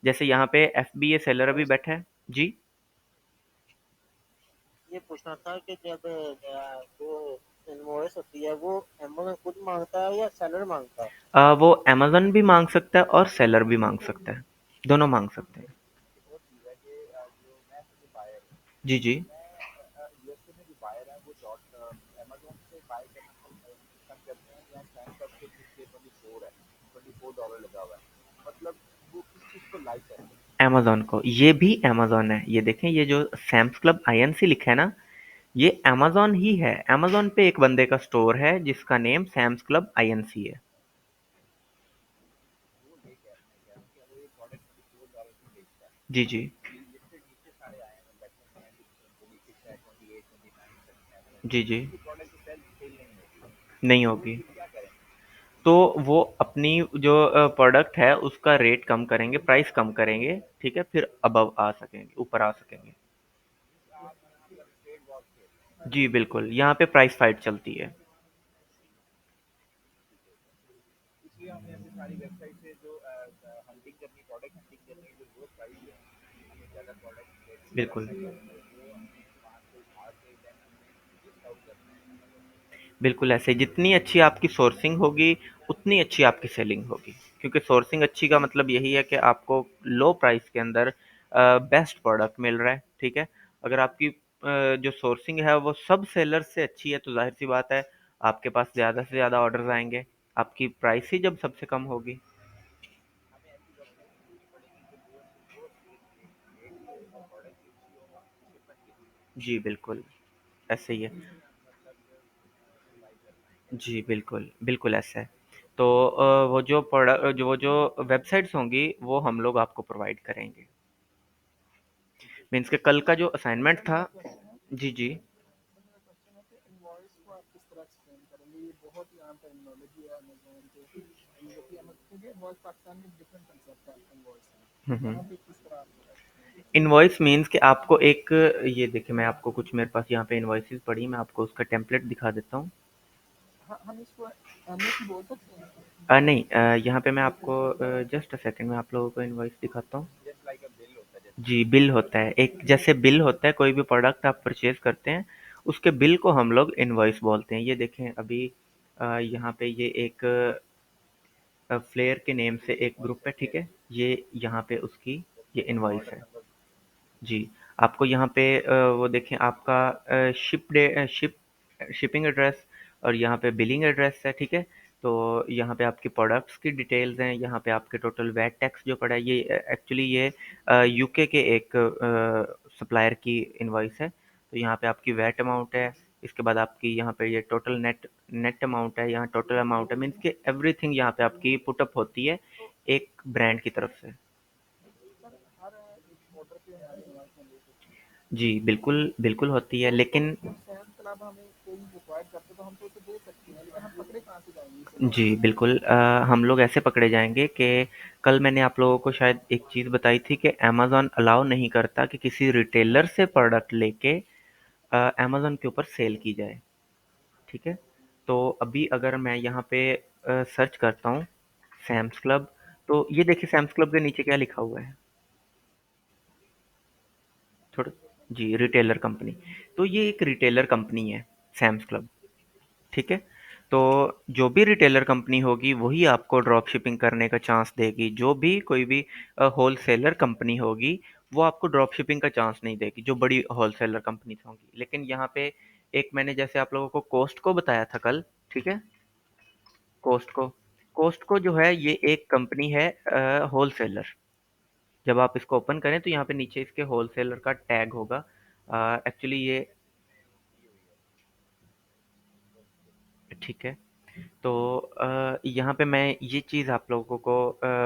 जैसे यहाँ पे FBA सेलर अभी बैठा है जी। ये पूछना था कि जब जो इनवॉइस होती है वो अमेज़न खुद मांगता है या सेलर मांगता है? वो अमेजन भी मांग सकता है और सेलर भी मांग सकता है, दोनों मांग सकते हैं। और चीज़ है कि जो मैं जो बायर हूँ जी जी, मैं यूएसए में जो बायर है वो डॉट अमेजोन से बाय करना पसंद करते हैं या सैम क्लब के जिसके 24 है $24 लगा हुआ है मतलब वो किस चीज़ को लाइक करते हैं। अमेजोन को, ये भी अमेजोन है, ये देखें, ये जो सैम्स क्लब INC लिखा है ना, ये अमेजोन ही है। अमेजोन पे एक बंदे का स्टोर है जिसका नेम सैम्स क्लब INC है। जी जी जिससे नीचे सारे आए हैं, बैठे हैं 26 है, 28, 29, 27, जी जी उनकी प्रोडक्ट सेल सेल नहीं होगी, नहीं तो वो होगी। फिर क्या करेंगे? तो वो अपनी जो प्रोडक्ट है उसका रेट कम करेंगे, प्राइस कम करेंगे, ठीक है, फिर अबव आ सकेंगे, ऊपर आ सकेंगे। आप मतलब ट्रेड वॉर खेल रहे हैं, जी बिल्कुल, यहाँ पे प्राइस फाइट चलती है। इसलिए हमें ऐसी सारी वेबसाइट से जो हंटिंग करनी, प्रोडक्ट हंटिंग करनी है, जो लो प्राइस है, हमें ज़्यादा प्रोडक्ट लेनी है बिल्कुल वेबसाइट से, वो हमें वहाँ से उठा के देन हमें लिस्ट आउट करना है अमेजोन पे। बिल्कुल ऐसे, जितनी अच्छी आपकी सोर्सिंग होगी उतनी अच्छी आपकी सेलिंग होगी, क्योंकि सोर्सिंग अच्छी का मतलब यही है कि आपको लो प्राइस के अंदर बेस्ट प्रोडक्ट मिल रहा है, ठीक है। अगर आपकी जो सोर्सिंग है वो सब सेलर से अच्छी है तो जाहिर सी बात है आपके पास ज़्यादा से ज़्यादा ऑर्डर्स आएंगे, आपकी प्राइस ही जब सबसे कम होगी। हमें ऐसी वेबसाइट ढूंढनी पड़ेगी जो लो रेट पे और प्रोडक्ट भी अच्छी हो शिपमेंट के लिए, जी बिल्कुल, ऐसे ही है। तभी उसमें हम मतलब सर्वाइव कर पाएंगे। जी बिल्कुल, बिल्कुल ऐसा है। तो वो जो वेबसाइट्स होंगी वो हम लोग आपको प्रोवाइड करेंगे। मीन्स के कल का जो असाइनमेंट सर था। मेरा क्वेश्चन है जी जी सर मेरा क्वेश्चन है कि इनवॉइस को आप किस तरह एक्सप्लेन करेंगे? ये बहुत यहाँ टर्मिनोलॉजी है अमेजोन के, जो कि क्योंकि इनवॉइस पाकिस्तान में डिफरेंट कंसेप्ट है इनवॉइस का, तो वहाँ पे किस तरह आप एक्सप्लेन करेंगे? इनवॉइस मीन्स कि आपको एक, ये देखिए मैं आपको कुछ, मेरे पास यहाँ पे इनवॉइसेस पड़ी, मैं आपको उसका टेम्पलेट दिखा देता हूँ। हाँ, हम इसको एमएस बोल सकते हैं। नहीं, यहाँ पे मैं आपको जस्ट अ सेकंड में आप लोगों को इनवॉइस दिखाता हूँ। जस्ट लाइक अ बिल होता है जैसे। जी बिल होता है, एक जैसे बिल होता है, कोई भी प्रोडक्ट आप परचेज करते हैं उसके बिल को हम लोग इनवॉइस बोलते हैं। ये देखें अभी यहाँ पे ये एक फ्लेयर के नेम से एक ग्रुप है, ठीक है, ये यहाँ पे उसकी ये इनवॉइस ऑर्डर है। नंबर। जी, आपको यहाँ पे वो देखें आपका शिपिंग एड्रेस और यहाँ पे बिलिंग एड्रेस है, ठीक है। तो यहाँ पे आपकी प्रोडक्ट्स की डिटेल्स हैं, यहाँ पे आपके टोटल वैट टैक्स जो पड़ा है, ये एक्चुअली ये यूके के एक सप्लायर की इनवॉइस है। तो यहाँ पे आपकी वैट अमाउंट है, इसके बाद आपकी यहाँ पे ये टोटल नेट नेट अमाउंट है, यहाँ टोटल अमाउंट है, मीन्स के एवरीथिंग यहाँ पे आपकी पुटअप होती है तो एक ब्रांड की तरफ से। सर हर एक्सपोर्टर पे हमारी इनवॉइस नहीं होती है, जी बिल्कुल, बिल्कुल होती है, तो लेकिन जब सैम्स क्लब हमें कोई रिक्वायर्ड करते हैं तो हम तो उसे दे सकते हैं, लेकिन हम पकड़े कहाँ से जाएंगे इस जी इनवॉइस को? बिल्कुल, हम लोग ऐसे पकड़े जाएंगे कि कल मैंने आप लोगों को शायद एक चीज़ बताई थी कि अमेज़न अलाउ नहीं करता कि किसी रिटेलर से प्रोडक्ट लेके अमेज़न के ऊपर सेल की जाए, ठीक है। तो अभी अगर मैं यहाँ पे सर्च करता हूँ सैम्स क्लब, तो ये देखिए सैम्स क्लब के नीचे क्या लिखा हुआ है, थोड़ा। जी, रिटेलर कंपनी। तो ये एक रिटेलर कंपनी है सैम्स क्लब, ठीक है। तो जो भी रिटेलर कंपनी होगी वही आपको ड्रॉप शिपिंग करने का चांस देगी, जो भी कोई भी होलसेलर कंपनी होगी वो आपको ड्रॉप शिपिंग का चांस नहीं देगी, जो बड़ी होलसेलर कंपनी होंगी। लेकिन यहाँ पे एक मैंने जैसे आप लोगों को कोस्ट को बताया था कल, ठीक है, कोस्ट को, कोस्ट को जो है ये एक कंपनी है होलसेलर। जब आप इसको ओपन करें तो यहाँ पे नीचे इसके होलसेलर का टैग होगा, एक्चुअली ये, ठीक है। तो यहाँ पे मैं ये चीज़ आप लोगों को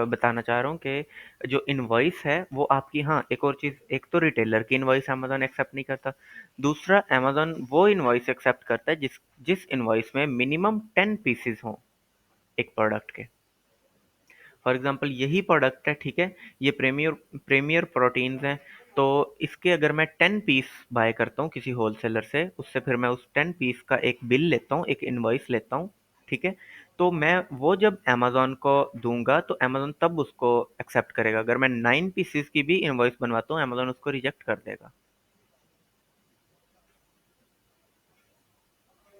बताना चाह रहा हूँ कि जो इनवॉइस है वो आपकी, हाँ एक और चीज़, एक तो रिटेलर की इनवॉइस अमेजोन एक्सेप्ट नहीं करता, दूसरा अमेजोन वो इनवॉइस एक्सेप्ट करता है जिस जिस इनवॉइस में मिनिमम 10 पीसेस हों एक प्रोडक्ट के। फॉर एग्जांपल यही प्रोडक्ट है, ठीक है, ये प्रीमियर प्रीमियर प्रोटीन्स हैं, तो इसके अगर मैं 10 पीस बाय करता हूँ किसी होलसेलर से, उससे फिर मैं उस 10 पीस का एक बिल लेता हूँ, एक इनवॉइस लेता हूँ, ठीक है। तो मैं वो जब अमेजोन को दूंगा तो अमेजोन तब उसको एक्सेप्ट करेगा। अगर मैं 9 पीसेस की भी इनवॉइस बनवाता हूँ अमेजोन उसको रिजेक्ट कर देगा।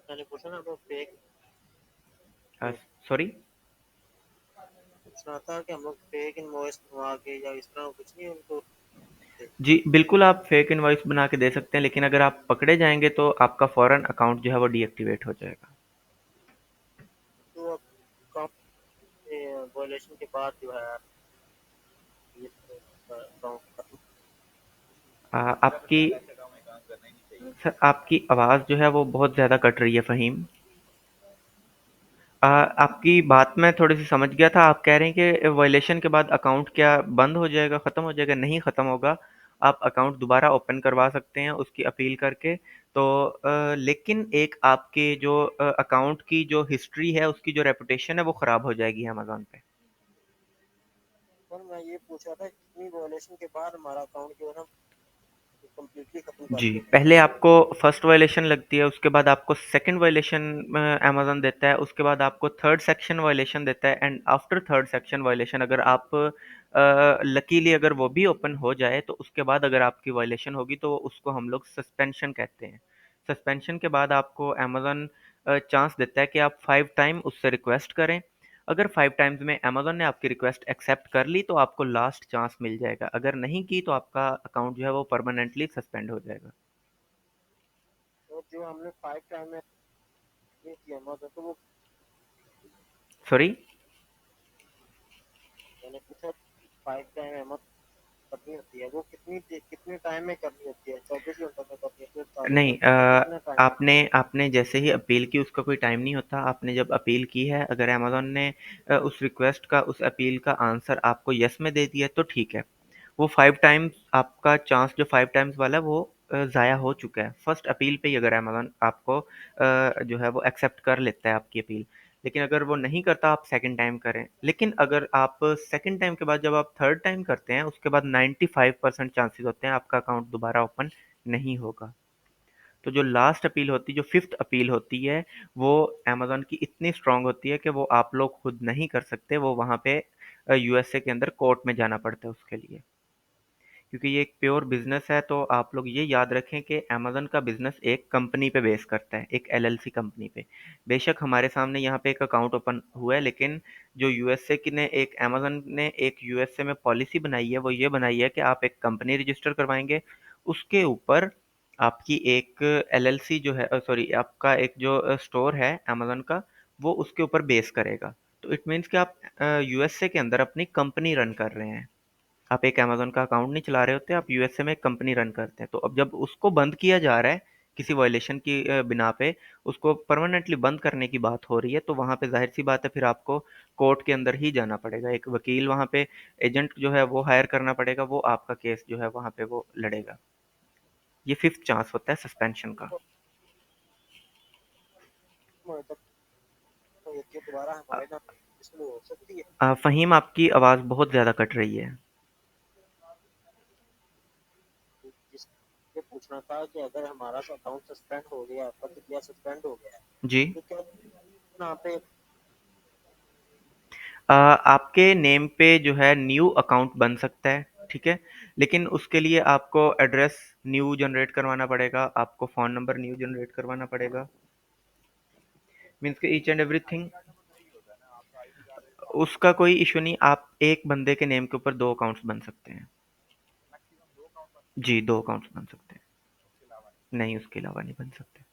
मैंने पूछा ना आपको फेक, सॉरी। पूछ रहा था कि हम लोग फेक इनवॉइस बनवा के या इस तरह कुछ नहीं उनको दे, जी बिल्कुल, आप फेक इनवॉइस बना के दे सकते हैं, लेकिन अगर आप पकड़े जाएंगे तो आपका फौरन अकाउंट जो है वो डीएक्टिवेट हो जाएगा। तो अब काम वॉयलेशन के बाद जो है ये अकाउंट मेरा तो आपकी, ख्याल है ऐसे काम में काम करना ही नहीं चाहिए। सर आपकी आवाज़ जो है वो बहुत ज़्यादा कट रही है फ़हीम। आपकी बात मैं थोड़ी-सी समझ गया था। आप कह रहे हैं कि वायलेशन के बाद अकाउंट क्या बंद हो जाएगा, ख़त्म हो जाएगा? नहीं ख़त्म होगा। आप अकाउंट दोबारा ओपन करवा सकते हैं उसकी अपील करके। तो लेकिन एक आपके जो अकाउंट की जो हिस्ट्री है, उसकी जो रेपुटेशन है, वो ख़राब हो जाएगी अमेज़न पे। पर मैं ये पूछ रहा था कितनी वायलेशन के बाद हमारा अकाउंट जो है ना कम्प्लीटली खत्म कर जी, देता है। पहले आपको फर्स्ट वायलेशन लगती है, उसके बाद आपको सेकंड वायलेशन अमेज़न देता है, उसके बाद आपको थर्ड सेक्शन वायलेशन देता है and after third section violation अगर आप लकीली अगर वो भी ओपन हो जाए तो उसके बाद अगर आपकी वायलेशन होगी तो उसको हम लोग सस्पेंशन कहते हैं। सस्पेंशन के बाद आपको अमेज़न चांस देता है कि आप 5 टाइम उससे रिक्वेस्ट करें। अगर 5 टाइम्स में अमेज़न ने आपकी रिक्वेस्ट एक्सेप्ट कर ली तो आपको लास्ट चांस मिल जाएगा। अगर नहीं की तो आपका अकाउंट जो है वो परमानेंटली सस्पेंड हो जाएगा। तो जो हमने 5 टाइम में किया अमेज़न तो वो सॉरी? मैंने पूछा 5 टाइम अमेज़न करनी होती है वो कितने टाइम में करनी होती है? 24 घंटों में करनी होती है, 48 नहीं, घंटों में, कितना टाइम? आपने आपने जैसे ही अपील की उसका कोई टाइम नहीं होता। आपने जब अपील की है अगर अमेज़न ने उस रिक्वेस्ट का उस अपील का आंसर आपको यस में दे दिया तो ठीक है। वो 5 टाइम्स आपका चांस जो 5 टाइम्स वाला है वो ज़ाया हो चुका है। फर्स्ट अपील पे ही अगर अमेज़न आपको जो है वो एक्सेप्ट कर लेता है आपकी अपील। लेकिन अगर वो नहीं करता आप सेकंड टाइम करें। लेकिन अगर आप सेकंड टाइम के बाद जब आप थर्ड टाइम करते हैं उसके बाद 95% चांसेस होते हैं आपका अकाउंट दोबारा ओपन नहीं होगा। तो जो लास्ट अपील होती है, जो फिफ्थ अपील होती है, वो अमेज़न की इतनी स्ट्रांग होती है कि वो आप लोग खुद नहीं कर सकते। वो वहाँ पे यूएसए के अंदर कोर्ट में जाना पड़ता है उसके लिए। क्योंकि ये एक प्योर बिजनेस है तो आप लोग ये याद रखें कि अमेज़न का बिजनेस एक कंपनी पे बेस करता है, एक एलएलसी कंपनी पे। बेशक हमारे सामने यहाँ पे एक अकाउंट ओपन हुआ है लेकिन जो यूएसए की ने एक अमेज़न ने एक यूएसए में पॉलिसी बनाई है वो ये बनाई है कि आप एक कंपनी रजिस्टर करवाएंगे उसके ऊपर आपकी एक एलएलसी जो है सॉरी आपका एक जो स्टोर है अमेज़न का वो उसके ऊपर बेस करेगा। तो इट मीन्स कि आप यूएसए के अंदर अपनी कंपनी रन कर रहे हैं। आप एक अमेज़न का अकाउंट नहीं चला रहे होते, आप यूएसए में एक कंपनी रन करते हैं। तो अब जब उसको बंद किया जा रहा है किसी वायलेशन की बिना पे उसको परमानेंटली बंद करने की बात हो रही है तो वहाँ पे जाहिर सी बात है फिर आपको कोर्ट के अंदर ही जाना पड़ेगा। एक वकील वहाँ पे एजेंट जो है वो हायर करना पड़ेगा, वो आपका केस जो है वहाँ पे वो लड़ेगा। ये फिफ्थ चांस होता है सस्पेंशन का। तक तो ये दोबारा हमारे ना इसमें हो सकती है। फ़हीम आपकी आवाज़ बहुत ज़्यादा कट रही है। जिस ये पूछना था कि अगर हमारा अकाउंट सस्पेंड हो गया, प्रतिक्रिया सस्पेंड हो गया है, जी। तो क्या यहाँ पे आपके नेम पे जो है न्यू अकाउंट बन सकता है, ठीक है? लेकिन उसके लिए आपको एड्रेस न्यू जनरेट करवाना पड़ेगा, आपको फ़ोन नंबर न्यू जनरेट करवाना पड़ेगा। मीन्स के ईच एंड एवरीथिंग उसका कोई इश्यू नहीं। आप एक बंदे के नेम के ऊपर 2 अकाउंट्स बन सकते हैं। जी, 2 अकाउंट्स बन सकते हैं। नहीं, उसके अलावा नहीं बन सकते।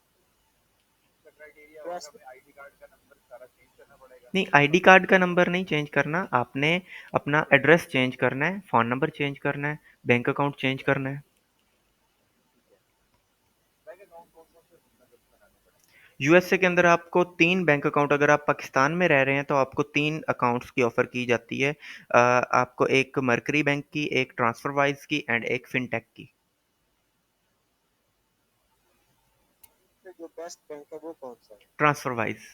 नहीं, आईडी कार्ड का नंबर नहीं चेंज करना, आपने अपना एड्रेस चेंज करना है, फ़ोन नंबर चेंज करना है, बैंक अकाउंट चेंज करना है। यूएसए के अंदर आपको 3 बैंक अकाउंट अगर आप पाकिस्तान में रह रहे हैं तो आपको 3 अकाउंट्स की ऑफ़र की जाती है। आपको एक मर्करी बैंक की, एक ट्रांसफरवाइज़ की एंड एक फिनटेक की। जो बेस्ट बैंक है वो कौन सा है? ट्रांसफरवाइज़।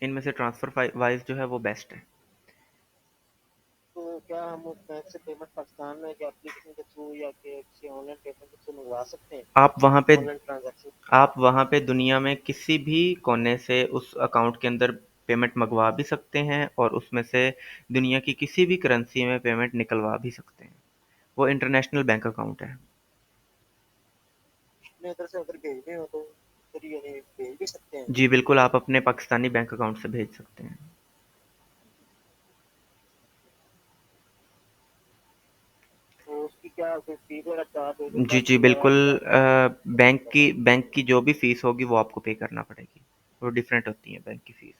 इनमें से ट्रांसफरवाइज़ जो है वो बेस्ट है। तो क्या हम उस बैंक से पेमेंट पाकिस्तान में या एप्लीकेशन के थ्रू या के किसी ऑनलाइन पेमेंट के थ्रू मंगवा सकते हैं? आप वहाँ पे ऑनलाइन ट्रांजैक्शन आप वहाँ पे दुनिया में किसी भी कोने से उस अकाउंट के अंदर पेमेंट मंगवा भी सकते हैं और उसमें से दुनिया की किसी भी करेंसी में पेमेंट निकलवा भी सकते हैं। वो इंटरनेशनल बैंक अकाउंट है। अपने इधर से अगर भेजने हो तो फिर ये भेज भी सकते हैं। जी बिल्कुल, आप अपने पाकिस्तानी बैंक अकाउंट से भेज सकते हैं। तो उसकी क्या कोई फी वगैरह चार्ज होगी, जी, जी, पर्ची वगैरह बिल्कुल। क्या? बैंक की जो भी फ़ीस होगी वो आपको पे करना पड़ेगी। वो डिफरेंट होती है बैंक की फ़ीस।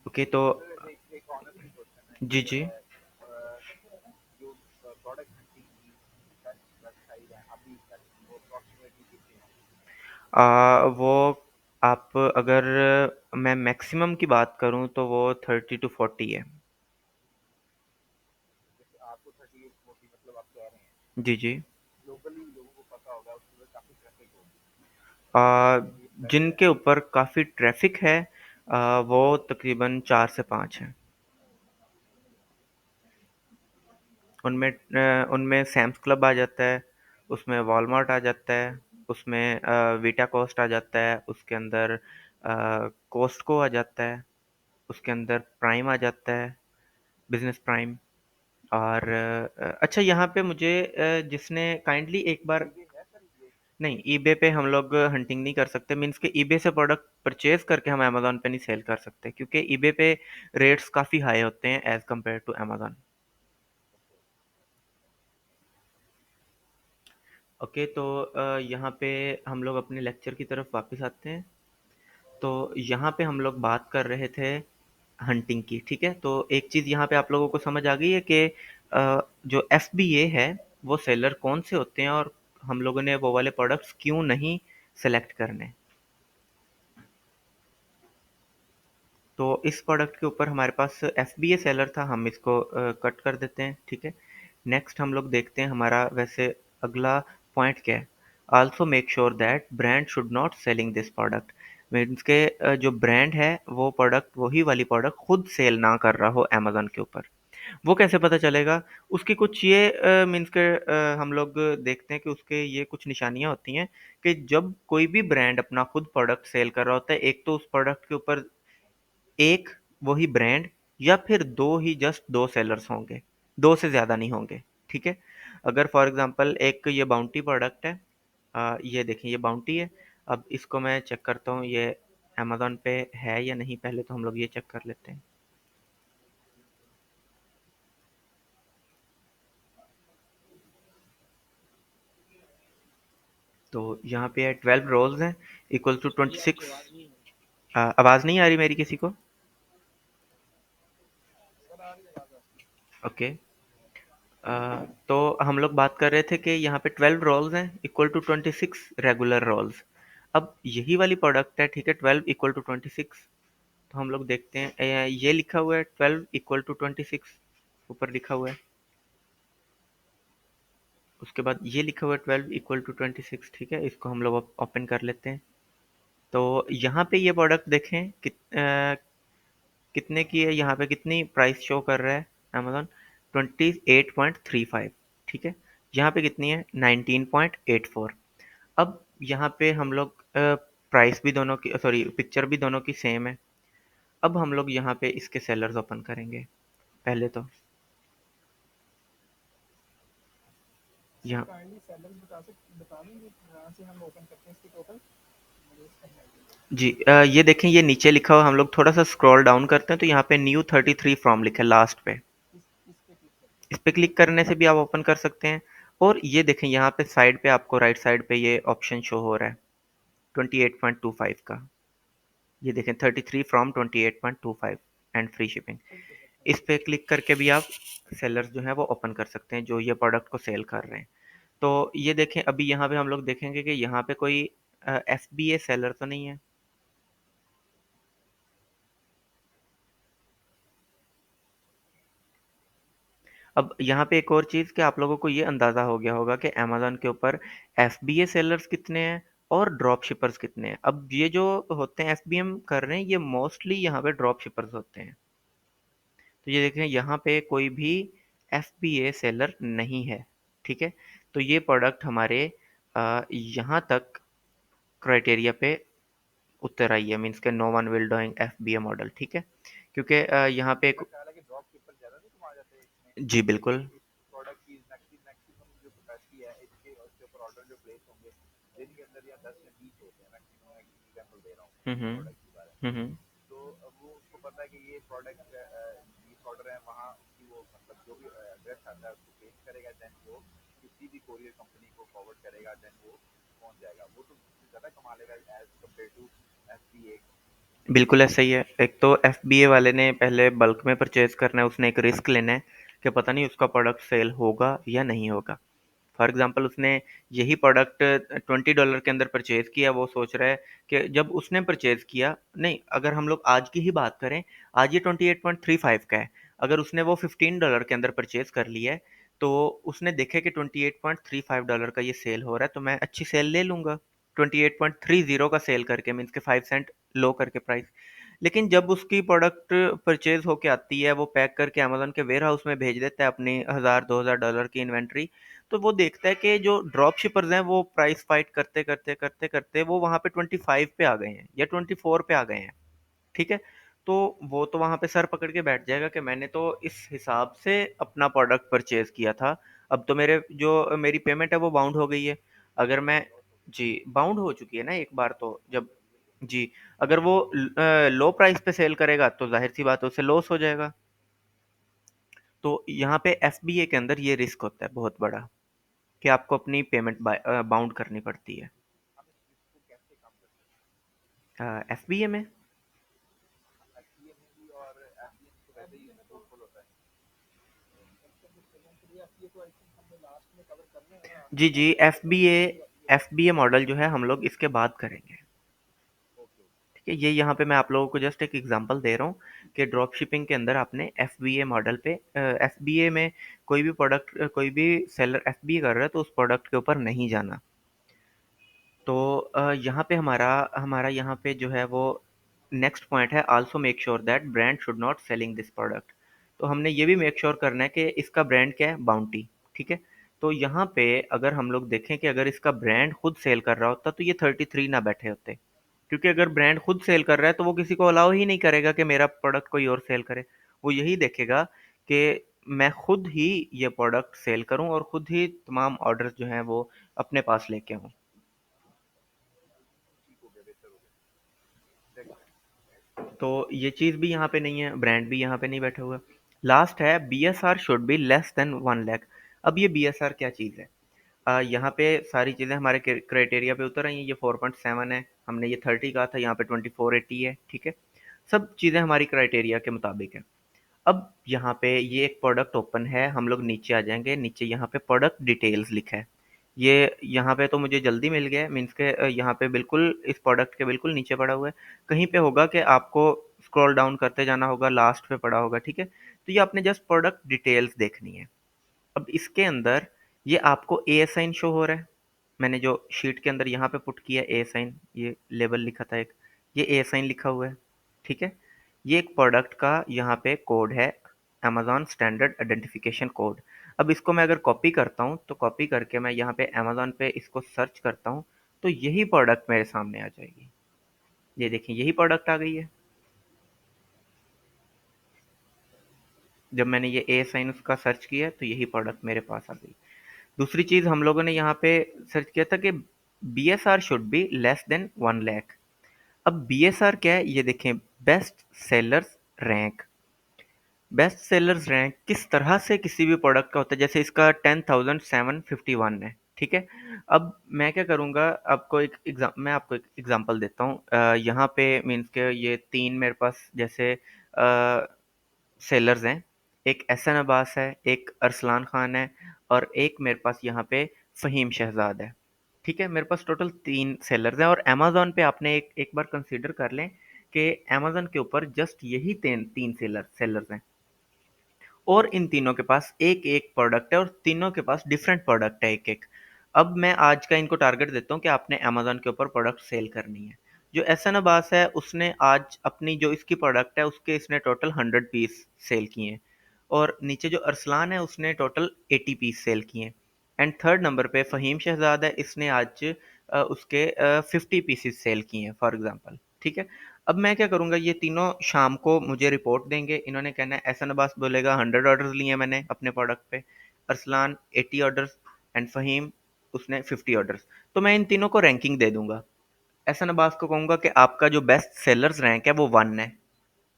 ओके तो जी, जी। वो अप्रॉक्सीमेटली कितनी है? वो आप अगर मैं मैक्सिमम की बात करूं तो वो 30 to 40 है। जैसे आपको 38-40 मतलब आप कह रहे हैं, जी जी। ग्लोबली लोगों को पता होगा उसके ऊपर काफ़ी ट्रैफिक होगी, आ, ये करेक्ट है? जिनके ऊपर काफ़ी ट्रैफिक है वो तकरीबन 4 से 5 हैं। उनमें उनमें सैम्स क्लब आ जाता है, उसमें वॉलमार्ट आ जाता है, उसमें वीटा कोस्ट आ जाता है, उसके अंदर कोस्टको आ जाता है, उसके अंदर प्राइम आ जाता है, बिजनेस प्राइम। और अच्छा यहाँ पे मुझे जिसने काइंडली एक बार, ईबे है सर ये? नहीं ईबे पे हम लोग हंटिंग नहीं कर सकते, मीन्स के ईबे से प्रोडक्ट परचेज करके हम अमेजोन पे नहीं सेल कर सकते, क्योंकि ईबे पे रेट्स काफ़ी हाई होते हैं as compare to Amazon. Okay, तो यहाँ पे हम लोग अपने लेक्चर की तरफ वापस आते हैं। तो यहाँ पे हम लोग बात कर रहे थे हंटिंग की, ठीक है। तो एक चीज़ यहाँ पे आप लोगों को समझ आ गई है कि जो एफबीए है वो सेलर कौन से होते हैं, और हम लोगों ने वो वाले प्रोडक्ट्स क्यों नहीं सेलेक्ट करने। तो इस प्रोडक्ट के ऊपर हमारे पास एफबीए सेलर था, हम इसको कट कर देते हैं, ठीक है। नेक्स्ट हम लोग देखते हैं हमारा वैसे अगला पॉइंट क्या है। Also make sure that brand should not selling this product, means के जो ब्रांड है वो प्रोडक्ट, वही वाली प्रोडक्ट खुद सेल ना कर रहा हो अमेजोन के ऊपर। वो कैसे पता चलेगा? उसकी कुछ ये मीन्स के हम लोग देखते हैं कि उसके ये कुछ निशानियां होती हैं कि जब कोई भी ब्रांड अपना खुद प्रोडक्ट सेल कर रहा होता है, एक तो उस प्रोडक्ट के ऊपर एक वही ब्रांड या फिर दो ही, जस्ट दो सेलर्स होंगे, दो से ज़्यादा नहीं होंगे, ठीक है। अगर फॉर एग्जांपल एक ये बाउंटी प्रोडक्ट है, ये देखें ये बाउंटी है। अब इसको मैं चेक करता हूँ ये अमेजोन पे है या नहीं, पहले तो हम लोग ये चेक कर लेते हैं। तो यहाँ पे है 12 रोल्स हैं इक्वल टू जी ट्वेंटी आपकी सिक्स आवाज़ नहीं है। आवाज़ नहीं आ रही मेरी किसी को? सर आ रही आवाज़ आपकी। ओके। तो हम लोग बात कर रहे थे कि यहाँ पे 12 रोल्स हैं इक्वल टू 26 रेगुलर रोल्स। अब यही वाली प्रोडक्ट है, ठीक है, 12 = 26। तो हम लोग देखते हैं ये लिखा हुआ है 12 = 26, ऊपर लिखा हुआ है। उसके बाद ये लिखा हुआ है 12 = 26, ठीक है। इसको हम लोग ओपन कर लेते हैं। तो यहाँ पे ये प्रोडक्ट देखें कितने की है, यहाँ पे कितनी प्राइस शो कर रहा है अमेजोन, 28.35, ठीक है। यहाँ पे कितनी है, 19.84। अब यहाँ पे हम लोग प्राइस भी दोनों की, सॉरी पिक्चर भी दोनों की सेम है। अब हम लोग यहाँ पे इसके सेलर्स ओपन करेंगे पहले तो। सर यहाँ काइंडली सैलरी बता देंगे कहाँ से हम ओपन करते हैं इसकी टोटल, मुझे इसका है जी ये देखें ये नीचे लिखा हुआ, हम लोग थोड़ा सा स्क्रॉल डाउन करते हैं तो यहाँ पे न्यू 33 फ्रॉम लिखा है लास्ट पे। इस पे क्लिक करते इस पे क्लिक करने से भी आप ओपन कर सकते हैं। और ये देखें यहाँ पे साइड पे आपको राइट साइड पे ये ऑप्शन शो हो रहा है 28.25 का। ये देखें 33 फ्रॉम 28.25 एंड फ्री शिपिंग। हैं। ठीक है सर इस पे क्लिक करके भी आप सेलर्स जो है वो ओपन कर सकते हैं जो ये प्रोडक्ट को सेल कर रहे हैं। तो ये देखें अभी यहाँ पे हम लोग देखेंगे कि यहाँ पे कोई एफ बी ए सेलर तो नहीं है। अब यहाँ पे एक और चीज़ कि आप लोगों को ये अंदाज़ा हो गया होगा कि अमेजोन के ऊपर एफ बी ए सेलर्स कितने हैं और ड्रॉप शिपर्स कितने हैं। अब ये जो होते हैं एफ बी एम कर रहे हैं, ये मोस्टली यहाँ पे ड्रॉप शिपर्स होते हैं। तो ये देखें यहाँ पे कोई भी एफ बी ए सेलर नहीं है, ठीक है। तो ये प्रोडक्ट हमारे यहाँ तक क्राइटेरिया पे उतर आई है, मीन्स के no one will doing F B A model, ठीक है। क्योंकि यहाँ पे मेरा ख्याल है कि ड्रॉप शिपर ज़्यादा नहीं कमा जाते इसमें, जी क्योंकि बिल्कुल। इस प्रोडक्ट की मैक्सिमम जो कैपेसिटी है इसके ऊपर ऑर्डर जो प्लेस होंगे दिन के अंदर या 10 या 20 होते हैं मैक्सिमम, मैं एग्जाम्पल दे रहा हूँ हम्म इस हम्म प्रोडक्ट के बारे में। हम्म। तो अब वो उसको पता है कि ये प्रोडक्ट 20 ऑर्डर है, वहाँ उसकी वो मतलब जो भी एड्रेस आता है उसको चेंज करेगा, देन वो किसी भी कोरियर कंपनी को फॉरवर्ड करेगा, देन वो पहुँच जाएगा। वो तो उससे ज़्यादा कमा लेगा एज कम्पेयर टू FBA। बिल्कुल ऐसा ही है। एक तो एफ बी ए वाले ने पहले बल्क में परचेज करना है, उसने एक रिस्क लेना है कि पता नहीं उसका प्रोडक्ट सेल होगा या नहीं होगा। फॉर एग्जांपल उसने यही प्रोडक्ट $20 के अंदर परचेज किया, वो सोच रहा है कि जब उसने परचेज किया, नहीं, अगर हम लोग आज की ही बात करें, आज ये 28.35 का है, अगर उसने वो $15 के अंदर परचेज कर लिया है, तो उसने देखा कि $28.35 का ये सेल हो रहा है, तो मैं अच्छी सेल ले लूंगा 28.30 का सेल करके, मीन्स के 5 सेंट लो करके प्राइस। लेकिन जब उसकी प्रोडक्ट परचेज होके आती है, वो पैक करके अमेजोन के वेयर हाउस में भेज देता है अपनी $1000-2000 की इन्वेंट्री, तो वो देखता है कि जो ड्रॉप शिपर्स हैं वो प्राइस फाइट करते करते करते करते वो वहां पे 25 पे आ गए हैं या 24 पे आ गए हैं। ठीक है, तो वो तो वहां पे सर पकड़ के बैठ जाएगा कि मैंने तो इस हिसाब से अपना प्रोडक्ट परचेज किया था, अब तो मेरे जो मेरी पेमेंट है वो बाउंड हो गई है। अगर मैं, जी, बाउंड हो चुकी है ना एक बार, तो जब, जी, अगर वो लो प्राइस पे सेल करेगा तो जाहिर सी बात है उसे लॉस हो जाएगा। तो यहाँ पे एफबीए के अंदर ये रिस्क होता है बहुत बड़ा कि आपको अपनी पेमेंट बाउंड करनी पड़ती है। हम इस रिस्क को कैसे कम कर सकते एफबीए में, हैं? एफडीए में भी, और एफडीए में तो वैसे ही पोर्टफोल होता है। एफडीए तो आई थिंक हमने लास्ट में कवर करना है ना, जी जी, एफडीए के एफबीए, बाद एफबीए मॉडल जो है हम लोग इसके बाद करेंगे। ओके। ठीक है, ये यहाँ पे मैं आप लोगों को जस्ट एक एग्जांपल दे रहा हूँ कि ड्रॉप शिपिंग के अंदर आपने एफबीए मॉडल पे, एफबीए में कोई भी प्रोडक्ट, कोई भी सेलर एफबीए कर रहा है तो उस प्रोडक्ट के ऊपर नहीं जाना। तो यहाँ पे हमारा हमारा यहाँ पे जो है वो नेक्स्ट पॉइंट है, also make sure that brand should not selling this product. तो हमने ये भी मेक श्योर करना है कि इसका ब्रांड क्या है, बाउंटी। ठीक है, तो यहाँ पे अगर हम लोग देखें कि अगर इसका ब्रांड खुद सेल कर रहा होता तो ये 33 ना बैठे होते, क्योंकि अगर ब्रांड खुद सेल कर रहा है तो वो किसी को अलाउ ही नहीं करेगा कि मेरा प्रोडक्ट कोई और सेल करे। वो यही देखेगा कि मैं खुद ही ये प्रोडक्ट सेल करूं और खुद ही तमाम ऑर्डर्स जो हैं वो अपने पास लेके आऊं। ठीक हो गया, बेहतर हो गया, नेक्स्ट। तो ये चीज़ भी यहाँ पे नहीं है, ब्रांड भी यहाँ पे नहीं बैठा हुआ। लास्ट है, B S R should be less than 1 lakh. अब ये बी एस आर क्या चीज़ है? यहाँ पे सारी चीज़ें हमारे क्राइटेरिया पे उतर आई हैं। ये 4.7 है, हमने ये 30 कहा था, यहाँ पे 2480 है। ठीक है, सब चीज़ें हमारी क्राइटेरिया के मुताबिक है। अब यहाँ पे ये एक प्रोडक्ट ओपन है, हम लोग नीचे आ जाएंगे, नीचे यहाँ पे प्रोडक्ट डिटेल्स लिखा है। ये यहाँ पे तो मुझे जल्दी मिल गया है, मीन्स के यहाँ पे बिल्कुल इस प्रोडक्ट के बिल्कुल नीचे पड़ा हुआ है। कहीं पे होगा कि आपको स्क्रॉल डाउन करते जाना होगा, लास्ट पे पड़ा होगा। ठीक है, तो ये आपने जस्ट प्रोडक्ट डिटेल्स देखनी है। अब इसके अंदर ये आपको ए साइन शो हो रहा है, मैंने जो शीट के अंदर यहाँ पे पुट किया ए साइन, ये लेबल लिखा था एक, ये ए साइन लिखा हुआ है। ठीक है, ये एक प्रोडक्ट का यहाँ पे कोड है, अमेजॉन स्टैंडर्ड आइडेंटिफिकेशन कोड। अब इसको मैं अगर कॉपी करता हूँ तो कॉपी करके मैं यहाँ पे अमेजॉन पे इसको सर्च करता हूँ तो यही प्रोडक्ट मेरे सामने आ जाएगी। ये देखिए, यही प्रोडक्ट आ गई है। जब मैंने ये ए साइन उसका सर्च किया तो यही प्रोडक्ट मेरे पास आ गई। दूसरी चीज़ हम लोगों ने यहाँ पे सर्च किया था कि B S R should be less than 1 lakh. अब बी एस आर क्या है, ये देखें, best sellers rank. Best sellers rank किस तरह से किसी भी प्रोडक्ट का होता है, जैसे इसका 10,751 है। ठीक है, अब मैं क्या करूँगा, मैं आपको एक एग्जांपल देता हूँ। यहाँ पे मीन्स के ये तीन मेरे पास जैसे सेलर्स हैं, एक एहसन अब्बास है, एक अरसलान खान है, और एक मेरे पास यहाँ पे फ़हीम शहजाद है। ठीक है, मेरे पास टोटल 3 सेलर्स हैं, और अमेज़न पे आपने एक एक बार कंसीडर कर लें कि अमेज़न के ऊपर जस्ट यही 3 सेलर्स हैं, और इन तीनों के पास एक एक प्रोडक्ट है, और तीनों के पास डिफरेंट प्रोडक्ट है एक एक। अब मैं आज का इनको टारगेट देता हूँ कि आपने अमेजोन के ऊपर प्रोडक्ट सेल करनी है। जो एहसन अब्बास है उसने आज अपनी जो इसकी प्रोडक्ट है उसके इसने टोटल 100 पीस सेल किए हैं, और नीचे जो अरसलान है उसने टोटल 80 पीस सेल किए हैं। एंड थर्ड नंबर पे फ़हीम शहजाद है, इसने आज उसके 50 पीसेस सेल किए हैं फॉर एग्जांपल। ठीक है, अब मैं क्या करूँगा, ये तीनों शाम को मुझे रिपोर्ट देंगे। इन्होंने कहना है, एहसन अब्बास बोलेगा 100 ऑर्डर्स लिए हैं मैंने अपने प्रोडक्ट पे, अरसलान 80 ऑर्डर्स, एंड फ़हीम उसने 50 ऑर्डर्स। तो मैं इन तीनों को रैंकिंग दे दूंगा। एहसन अब्बास को कहूँगा कि आपका जो बेस्ट सेलर्स रैंक है वो 1 है,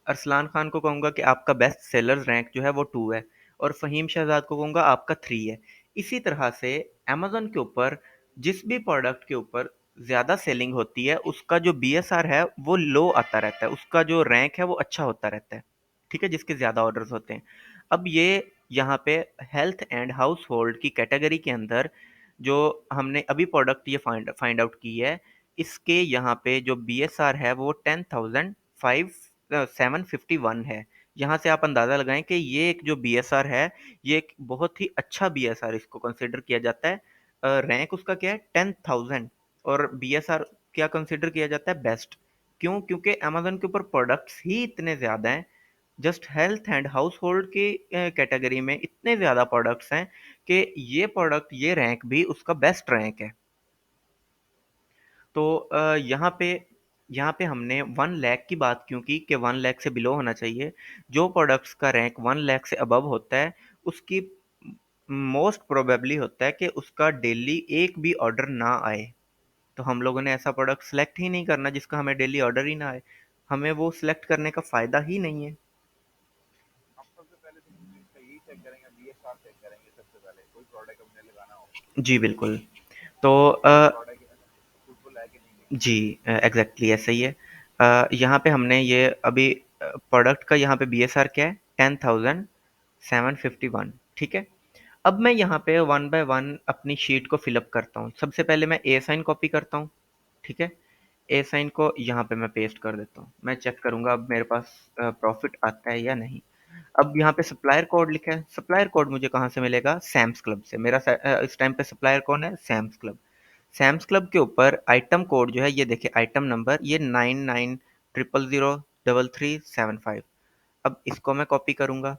अरसलान खान को कहूँगा कि आपका बेस्ट सेलर्स रैंक जो है वो 2 है, और फ़हीम शहजाद को कहूँगा आपका 3 है। इसी तरह से अमेज़न के ऊपर जिस भी प्रोडक्ट के ऊपर ज़्यादा सेलिंग होती है उसका जो बीएसआर है वो लो आता रहता है, उसका जो रैंक है वो अच्छा होता रहता है। ठीक है, जिसके ज़्यादा ऑर्डर्स होते हैं। अब ये यहाँ पे हेल्थ एंड हाउस होल्ड की कैटेगरी के अंदर जो हमने अभी प्रोडक्ट ये फाइंड आउट की है, इसके यहाँ पे जो BSR है वो 10,751 है। यहाँ से आप अंदाज़ा लगाएं कि ये एक जो BSR है, ये एक बहुत ही अच्छा BSR इसको कंसिडर किया जाता है। रैंक उसका क्या है, 10,000, और BSR क्या कंसिडर किया जाता है, बेस्ट। क्यों? क्योंकि अमेजोन के ऊपर प्रोडक्ट्स ही इतने ज़्यादा हैं, just health and house hold की कैटेगरी में इतने ज़्यादा प्रोडक्ट्स हैं कि ये प्रोडक्ट, ये रैंक भी उसका बेस्ट रैंक है। तो यहाँ पे हमने 1 लाख की बात क्यों की कि 1 लाख से बिलो होना चाहिए। जो प्रोडक्ट्स का रैंक 1 लाख से अबव होता है, उसकी मोस्ट प्रोबेबली होता है कि उसका डेली एक भी ऑर्डर ना आए। तो हम लोगों ने ऐसा प्रोडक्ट सेलेक्ट ही नहीं करना जिसका हमें डेली ऑर्डर ही ना आए। हमें वो सिलेक्ट करने का फ़ायदा ही नहीं है। हम सबसे पहले तो इसका यही चेक करेंगे, BSR चेक करेंगे सबसे पहले, कोई प्रोडक्ट हमने लगाना हो जी बिल्कुल। तो वो प्रोडक्ट सूटफुल है कि नहीं है। जी एग्जैक्टली ऐसा ही है। यहाँ पे हमने ये अभी प्रोडक्ट का यहाँ पे BSR क्या है, 10,751, ठीक है। अब मैं यहाँ पे वन बाय वन अपनी शीट को फिलअप करता हूँ। सबसे पहले मैं ए साइन कॉपी करता हूँ, ठीक है। ए साइन को यहाँ पे मैं पेस्ट कर देता हूँ। मैं चेक करूँगा अब मेरे पास प्रॉफिट आता है या नहीं। अब यहाँ पे सप्लायर कोड लिखा है। सप्लायर कोड मुझे कहाँ से मिलेगा, सैम्स क्लब से। मेरा इस टाइम पे सप्लायर कौन है, सैम्स क्लब। सैम्स क्लब के ऊपर आइटम कोड जो है, ये देखिए आइटम नंबर, ये 9900003375। अब इसको मैं कॉपी करूँगा,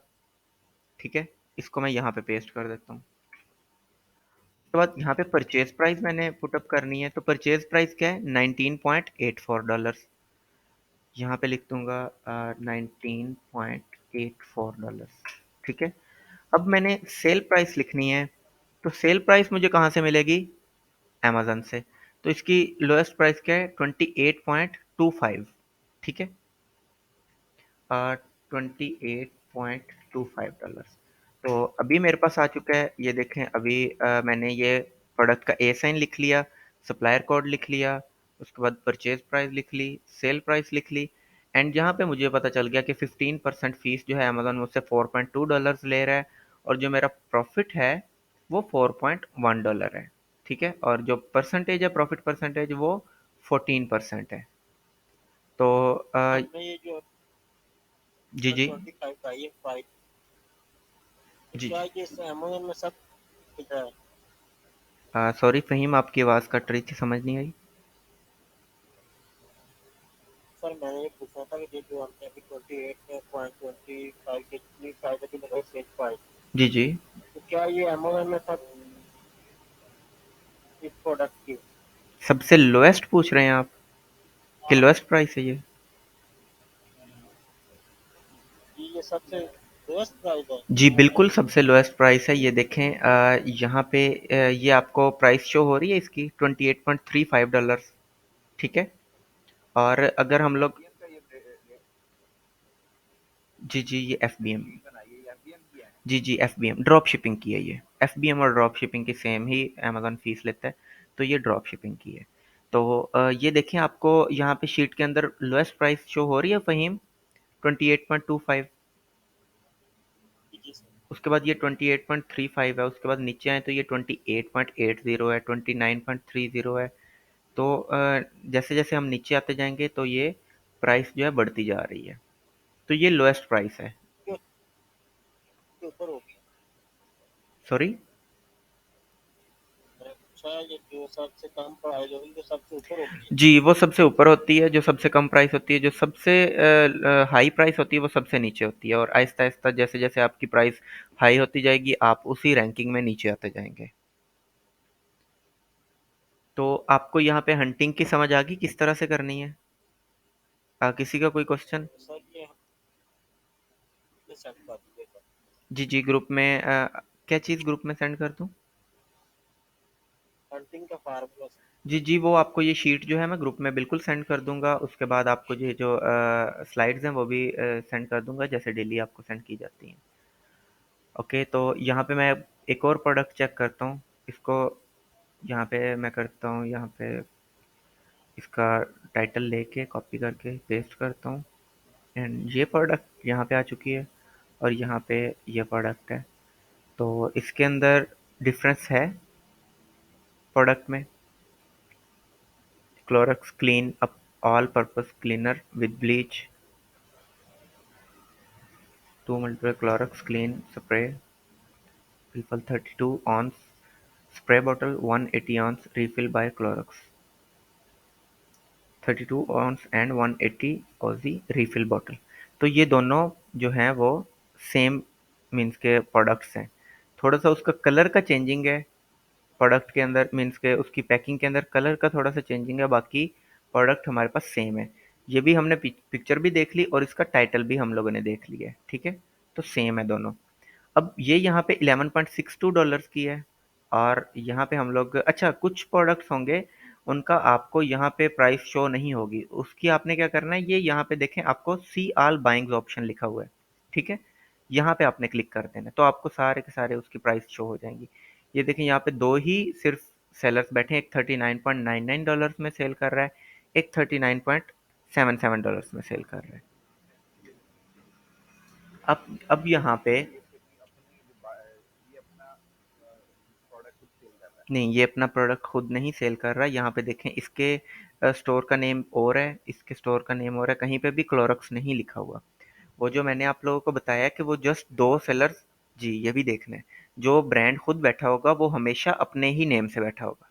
ठीक है। इसको मैं यहाँ पे पेस्ट कर देता हूँ। उसके बाद यहाँ पे परचेज प्राइस मैंने पुटअप करनी है। तो परचेज प्राइस क्या है, $19.84। यहाँ पे लिख दूंगा $19.84, ठीक है। अब मैंने सेल प्राइस लिखनी है। तो सेल प्राइस मुझे कहाँ से मिलेगी, अमेजन से। तो इसकी लोएस्ट प्राइस क्या है, 28.25, ठीक है। 28.25 डॉलर। तो अभी मेरे पास आ चुका है, ये देखें। अभी मैंने ये प्रोडक्ट का ए साइन लिख लिया, सप्लायर कोड लिख लिया, उसके बाद परचेज प्राइस लिख ली, सेल प्राइस लिख ली, एंड यहाँ पे मुझे पता चल गया कि 15% फीस जो है अमेजोन मुझसे $4.2 ले रहा है, और जो मेरा प्रॉफिट है वो $4.1 है, ठीक है। और जो परसेंटेज है, प्रॉफिट परसेंटेज, वो 14% है। तो हमने ये जो जी जी 25 का ये 5, तो जी। क्या ये अमेजोन में सब दिख रहा है? सॉरी फ़हीम, आपकी आवाज़ कट रही थी, समझ नहीं आई। सर मैंने ये पूछा था कि ये जो हमने अभी 28.25 के लिए फायदा की लगाई सेल प्राइस, जी जी। तो क्या ये अमेजोन में सब इस प्रोडक्ट की सबसे लोएस्ट पूछ रहे हैं आप कि लोएस्ट प्राइस है ये? ये सबसे लोएस्ट प्राइस है? जी बिल्कुल, सबसे लोएस्ट प्राइस है। ये देखें, यहाँ पे ये आपको प्राइस शो हो रही है इसकी $28.35, ठीक है। और अगर हम लोग, FBM का ये जी जी, ये FBM, रीजन है, ये FBM की है। जी जी FBM ड्रॉप शिपिंग की है ये। FBM और ड्रॉप शिपिंग की सेम ही अमेजोन फीस लेता है, तो ये ड्रॉप शिपिंग की है। तो ये देखें, आपको यहाँ पे शीट के अंदर लोएस्ट प्राइस शो हो रही है फ़हीम, 28.25। जी सर। उसके बाद ये 28.35 है। उसके बाद नीचे आए तो ये 28.80 है, 29.30 है। तो जैसे जैसे हम नीचे आते जाएंगे तो ये प्राइस जो है बढ़ती जा रही है। तो ये लोएस्ट प्राइस है। क्यों के ऊपर हो गया? सॉरी। मैंने पूछा ये जो सबसे कम प्राइस होगी जो सबसे ऊपर होगी है। जी, वो सबसे ऊपर होती है जो सबसे कम प्राइस होती है। जो सबसे हाई प्राइस होती है वो सबसे नीचे होती है, और आहिस्ता आहिस्ता जैसे जैसे आपकी प्राइस हाई होती जाएगी, आप उसी रैंकिंग में नीचे आते जाएंगे। तो आपको यहाँ पे हंटिंग की समझ आ गई किस तरह से करनी है? किसी का कोई क्वेश्चन? तो सर ये सेंड कर दीजिएगा। जी जी, ग्रुप में क्या चीज़ ग्रुप में सेंड कर दूँ? हंटिंग का फार्मूला सर। जी जी, वो आपको ये शीट जो है मैं ग्रुप में बिल्कुल सेंड कर दूंगा। उसके बाद आपको ये जो स्लाइड्स हैं वो भी सेंड कर दूंगा, जैसे डेली आपको सेंड की जाती हैं। ओके, तो यहाँ पे मैं एक और प्रोडक्ट चेक करता हूँ। इसको यहाँ पे मैं करता हूँ, यहाँ पे इसका टाइटल लेके कॉपी करके पेस्ट करता हूँ, एंड ये प्रोडक्ट यहाँ पे आ चुकी है, और यहाँ पे ये प्रोडक्ट है। तो इसके अंदर डिफरेंस है प्रोडक्ट में। Clorox clean up all purpose cleaner with bleach 2 multiple Clorox clean spray refill 32 ounce spray bottle 180 ounce refill by Clorox 32 ounce and 180 Aussie refill bottle। तो ये दोनों जो हैं वो सेम मीन्स के प्रोडक्ट्स हैं। थोड़ा सा उसका कलर का चेंजिंग है प्रोडक्ट के अंदर, मीन्स के उसकी पैकिंग के अंदर कलर का थोड़ा सा चेंजिंग है, बाकी प्रोडक्ट हमारे पास सेम है। ये भी हमने पिक्चर भी देख ली और इसका टाइटल भी हम लोगों ने देख लिया है, ठीक है। तो सेम है दोनों। अब ये यहाँ पे $11.62 की है और यहाँ पे हम लोग अच्छा कुछ प्रोडक्ट्स होंगे उनका आपको यहाँ पे प्राइस शो नहीं होगी, उसकी आपने क्या करना है, ये यहाँ पे देखें आपको सी ऑल बाइंग्स ऑप्शन लिखा हुआ है, ठीक है। यहाँ पे आपने क्लिक कर देना तो आपको सारे के सारे उसकी प्राइस शो हो जाएंगी। ये देखें यहाँ पे दो ही सिर्फ सेलर्स बैठे हैं, एक $39.99 में सेल कर रहा है, एक $39.77 में सेल कर रहा है। अब यहाँ पे ये अपना प्रोडक्ट खुद सेल कर रहा है। नहीं, ये अपना प्रोडक्ट खुद नहीं सेल कर रहा है। यहाँ पे देखें इसके स्टोर का नेम और है, इसके स्टोर का नेम और है, कहीं पे भी क्लोरक्स नहीं लिखा हुआ। वो जो मैंने आप लोगों को बताया कि वो जस्ट दो सेलर्स, जी ये भी देखना है, जो ब्रांड खुद बैठा होगा वो हमेशा अपने ही नेम से बैठा होगा।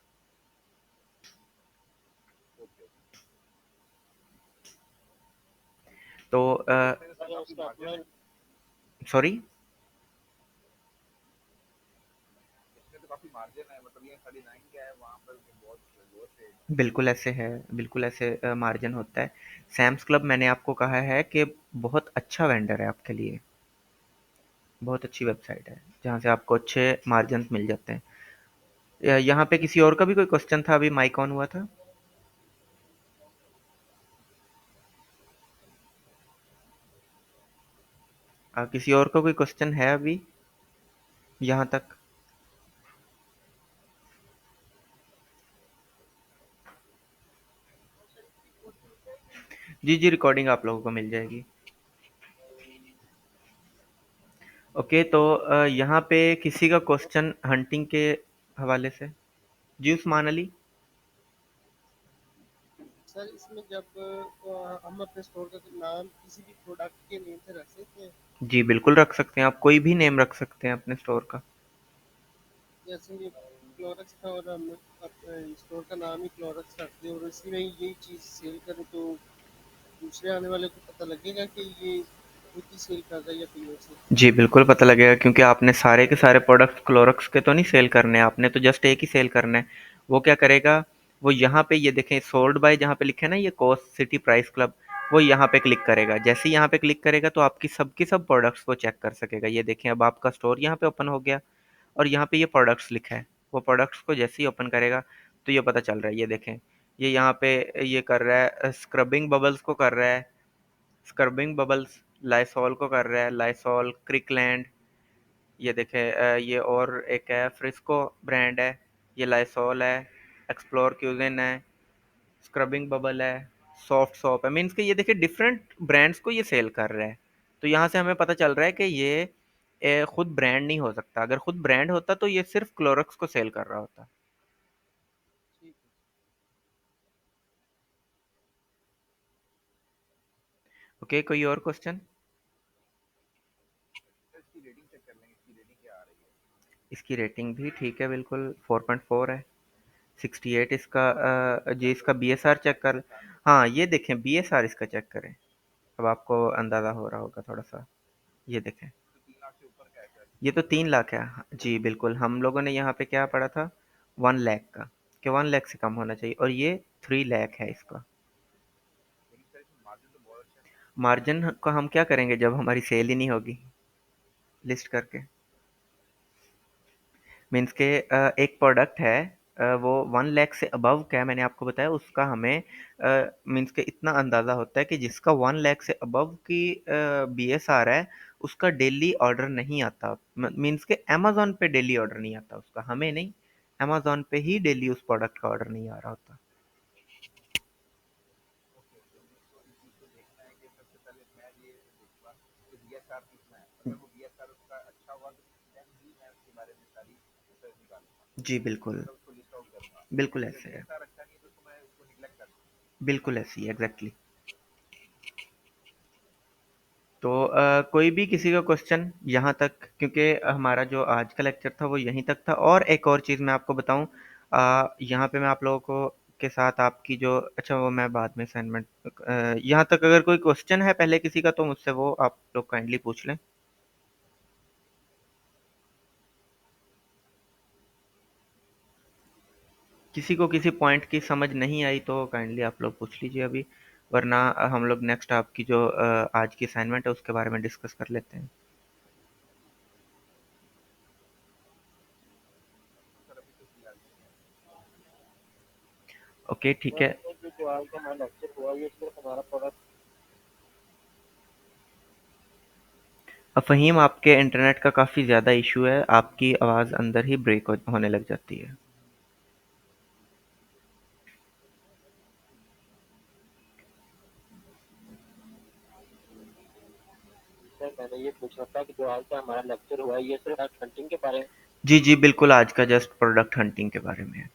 तो इसमें तो अगर काफी उसका मार्जिन अपना है, सॉरी, इसमें तो काफी मार्जिन है, मतलब ये 39 का है, वहाँ पर बहुत लोएस्ट रेट। बिल्कुल ऐसे है, बिल्कुल ऐसे मार्जिन होता है। सैम्स क्लब मैंने आपको कहा है कि बहुत अच्छा वेंडर है आपके लिए, बहुत अच्छी वेबसाइट है जहाँ से आपको अच्छे मार्जिन मिल जाते हैं। यहाँ पे किसी और का भी कोई क्वेश्चन था, अभी माइक ऑन हुआ था। किसी और का कोई क्वेश्चन है अभी यहाँ तक? जी जी, रिकॉर्डिंग आप लोगों को मिल जाएगी। ओके, तो यहाँ पे किसी का क्वेश्चन हंटिंग के हवाले से? जी उस्मान अली। सर इसमें जब हम अपने स्टोर का नाम किसी भी प्रोडक्ट के नेम से रख सकते हैं, जी बिल्कुल रख सकते हैं, आप कोई भी नेम रख सकते हैं अपने स्टोर का। जैसे ये क्लोरक्स था और हम अपने स्टोर का नाम ही क्लोरक्स रख दें और इसी में यही चीज़ सेल करें, तो दूसरे आने वाले को पता लगेगा कि ये खुद ही सेल कर रहा है या कहीं और से। जी बिल्कुल पता लगेगा, क्योंकि आपने सारे के सारे प्रोडक्ट्स क्लोरक्स के तो नहीं सेल करने, आपने तो जस्ट एक ही सेल करना है। वो क्या करेगा, वो यहाँ पे ये देखें सोल्ड बाय जहाँ पे लिखे है ना ये कॉस्ट सिटी प्राइस क्लब, वो यहाँ पे क्लिक करेगा। जैसे ही यहाँ पे क्लिक करेगा तो आपकी सबकी सब प्रोडक्ट्स वो चेक कर सकेगा। ये देखें अब आपका स्टोर यहाँ पे ओपन हो गया और यहाँ पे ये प्रोडक्ट्स लिखा है, वो प्रोडक्ट्स को जैसे ही ओपन करेगा तो ये पता चल रहा है। ये देखें ये यहाँ पे ये कर रहा है, स्क्रबिंग बबल्स को कर रहा है, स्क्रबिंग बबल्स लाइसॉल को कर रहा है, लाइसॉल क्रिकलैंड। ये देखें ये और एक है फ्रिस्को ब्रांड है, ये लाइसॉल है, एक्सप्लोर क्यूजिन है, स्क्रबिंग बबल है, सॉफ्ट सोप है। मीन्स कि ये देखिए डिफरेंट ब्रांड्स को ये सेल कर रहा है। तो यहाँ से हमें पता चल रहा है कि ये खुद ब्रांड नहीं हो सकता। अगर खुद ब्रांड होता तो ये सिर्फ क्लोरक्स को सेल कर रहा होता। ठीक है। ओके, कोई और क्वेश्चन? तो इसकी रेटिंग चेक कर लेंगे, इसकी रेटिंग क्या आ रही है। इसकी रेटिंग भी ठीक है, बिल्कुल 4.4 है। 68 इसका जी इसका बी एस आर चेक कर। हाँ ये देखें बी एस आर इसका चेक करें, अब आपको अंदाज़ा हो रहा होगा थोड़ा सा। ये देखें तो 3 लाख से ऊपर का है सर। ये तो 3 लाख है। जी बिल्कुल, हम लोगों ने यहाँ पे क्या पढ़ा था, 1 लाख का, कि 1 लाख से कम होना चाहिए, और ये 3 लाख है इसका। लेकिन सर इसमें मार्जिन तो बहुत अच्छा है। मार्जिन का हम क्या करेंगे जब हमारी सेल ही नहीं होगी लिस्ट करके। मीन्स के एक प्रोडक्ट है वो 1 लाख से अबव क्या है मैंने आपको बताया, उसका हमें मीन्स के इतना अंदाज़ा होता है कि जिसका 1 लाख से अबव की बी एस आर है उसका डेली ऑर्डर नहीं आता। मीन्स के अमेजोन पे डेली ऑर्डर नहीं आता उसका, हमें नहीं, अमेजोन पे ही डेली उस प्रोडक्ट का ऑर्डर नहीं आ रहा होता। ओके ओके, तो इस चीज़ को देखना है कि सबसे पहले मैं ये देखूंगा कि बी एस आर कितना है, अगर वो बी एस आर उसका अच्छा हुआ तो then ही मैं जी, बिल्कुल। मतलब उसको लिस्ट आउट करूंगा। बिल्कुल अगर ऐसे है। ऐसा रखा नहीं तो उसको मैं उसको निगलेक्ट कर दूंगा। बिल्कुल ऐसे ही, एग्ज़ैक्टली। तो कोई भी किसी का क्वेश्चन यहाँ तक, क्योंकि हमारा जो आज का लेक्चर था वो यहीं तक था। और एक और चीज़ मैं आपको बताऊँ, यहाँ पे मैं आप लोगों को के साथ आपकी जो, अच्छा वो मैं बाद में असाइनमेंट, यहाँ तक अगर कोई क्वेश्चन है पहले किसी का तो मुझसे वो आप लोग काइंडली पूछ लें। किसी को किसी पॉइंट की समझ नहीं आई तो काइंडली आप लोग पूछ लीजिए अभी, वरना हम लोग नेक्स्ट आपकी जो आज की असाइनमेंट है उसके बारे में डिस्कस कर लेते हैं। सर अभी तो फिलहाल नहीं है। ओके, ठीक है। जो आज का हमारा लेक्चर हुआ ये सिर्फ हमारा प्रोडक्ट फ़हीम, आपके इंटरनेट का काफ़ी ज़्यादा इशू है, आपकी आवाज़ अंदर ही ब्रेक होने लग जाती है। है। मैंने ये पूछना था कि जो आज का हमारा लेक्चर हुआ ये सिर्फ हंटिंग के बारे में। जी जी बिल्कुल, आज का जस्ट प्रोडक्ट हंटिंग के बारे में है।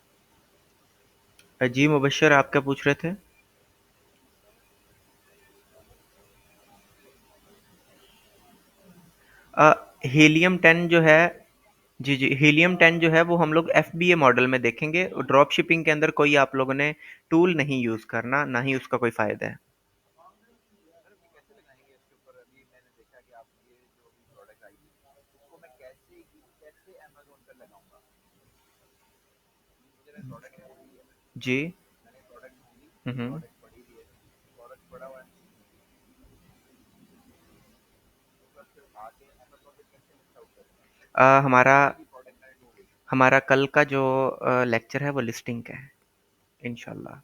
जी मुबशर, आप क्या पूछ रहे थे? हीलियम 10 जो है, जी जी, हीलियम 10 जो है वो हम लोग FBA मॉडल में देखेंगे। ड्रॉप शिपिंग के अंदर कोई आप लोगों ने टूल नहीं यूज़ करना, ना ही उसका कोई फ़ायदा है। सर अभी कैसे लगाएंगे इसके ऊपर? अभी मैंने देखा कि आप ये जो भी प्रोडक्ट आई थी उसको मैं कैसे अमेजोन पर लगाऊंगा? मुझे ना प्रोडक्ट मिल रही है, जी। मैंने प्रोडक्ट ली, हम्म। प्रोडक्ट पड़ी हुई है, प्रोडक्ट पड़ा हुआ है, तो बस फिर आके अमेजोन पे कैसे लिस्ट आउट करूंगा? हमारा कोई भी प्रोडक्ट मैंने ढूंढ ली। हमारा कल का जो लेक्चर है वो लिस्टिंग का है, इंशाल्लाह।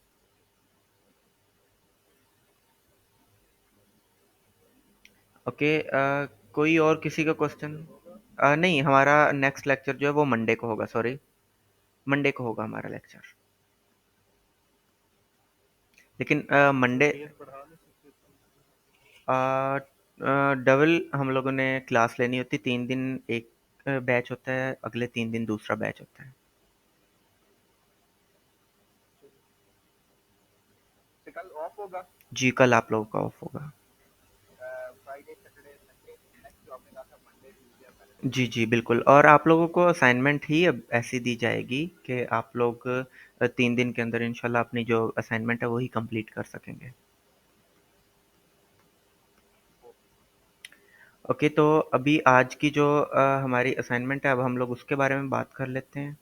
ओके, कोई और किसी का क्वेश्चन? नहीं, हमारा नेक्स्ट लेक्चर जो है वो मंडे को होगा, सॉरी, मंडे को होगा हमारा लेक्चर। लेकिन मंडे बढ़ा नहीं सकते। डबल हम लोगों ने क्लास लेनी होती, 3 दिन एक बैच होता है, अगले 3 दिन दूसरा बैच होता है। तो कल ऑफ होगा? जी, कल आप लोगों का ऑफ होगा। फ्राइडे सैटरडे संडे, नेक्स्ट जो आपने कहा था मंडे ट्यूसडे और वेडनेसडे। जी जी बिल्कुल, और आप लोगों को असाइनमेंट ही अब ऐसी दी जाएगी कि आप लोग 3 दिन के अंदर इंशाल्लाह अपनी जो असाइनमेंट है वही कंप्लीट कर सकेंगे। ओके, तो अभी आज की जो हमारी असाइनमेंट है अब हम लोग उसके बारे में बात कर लेते हैं।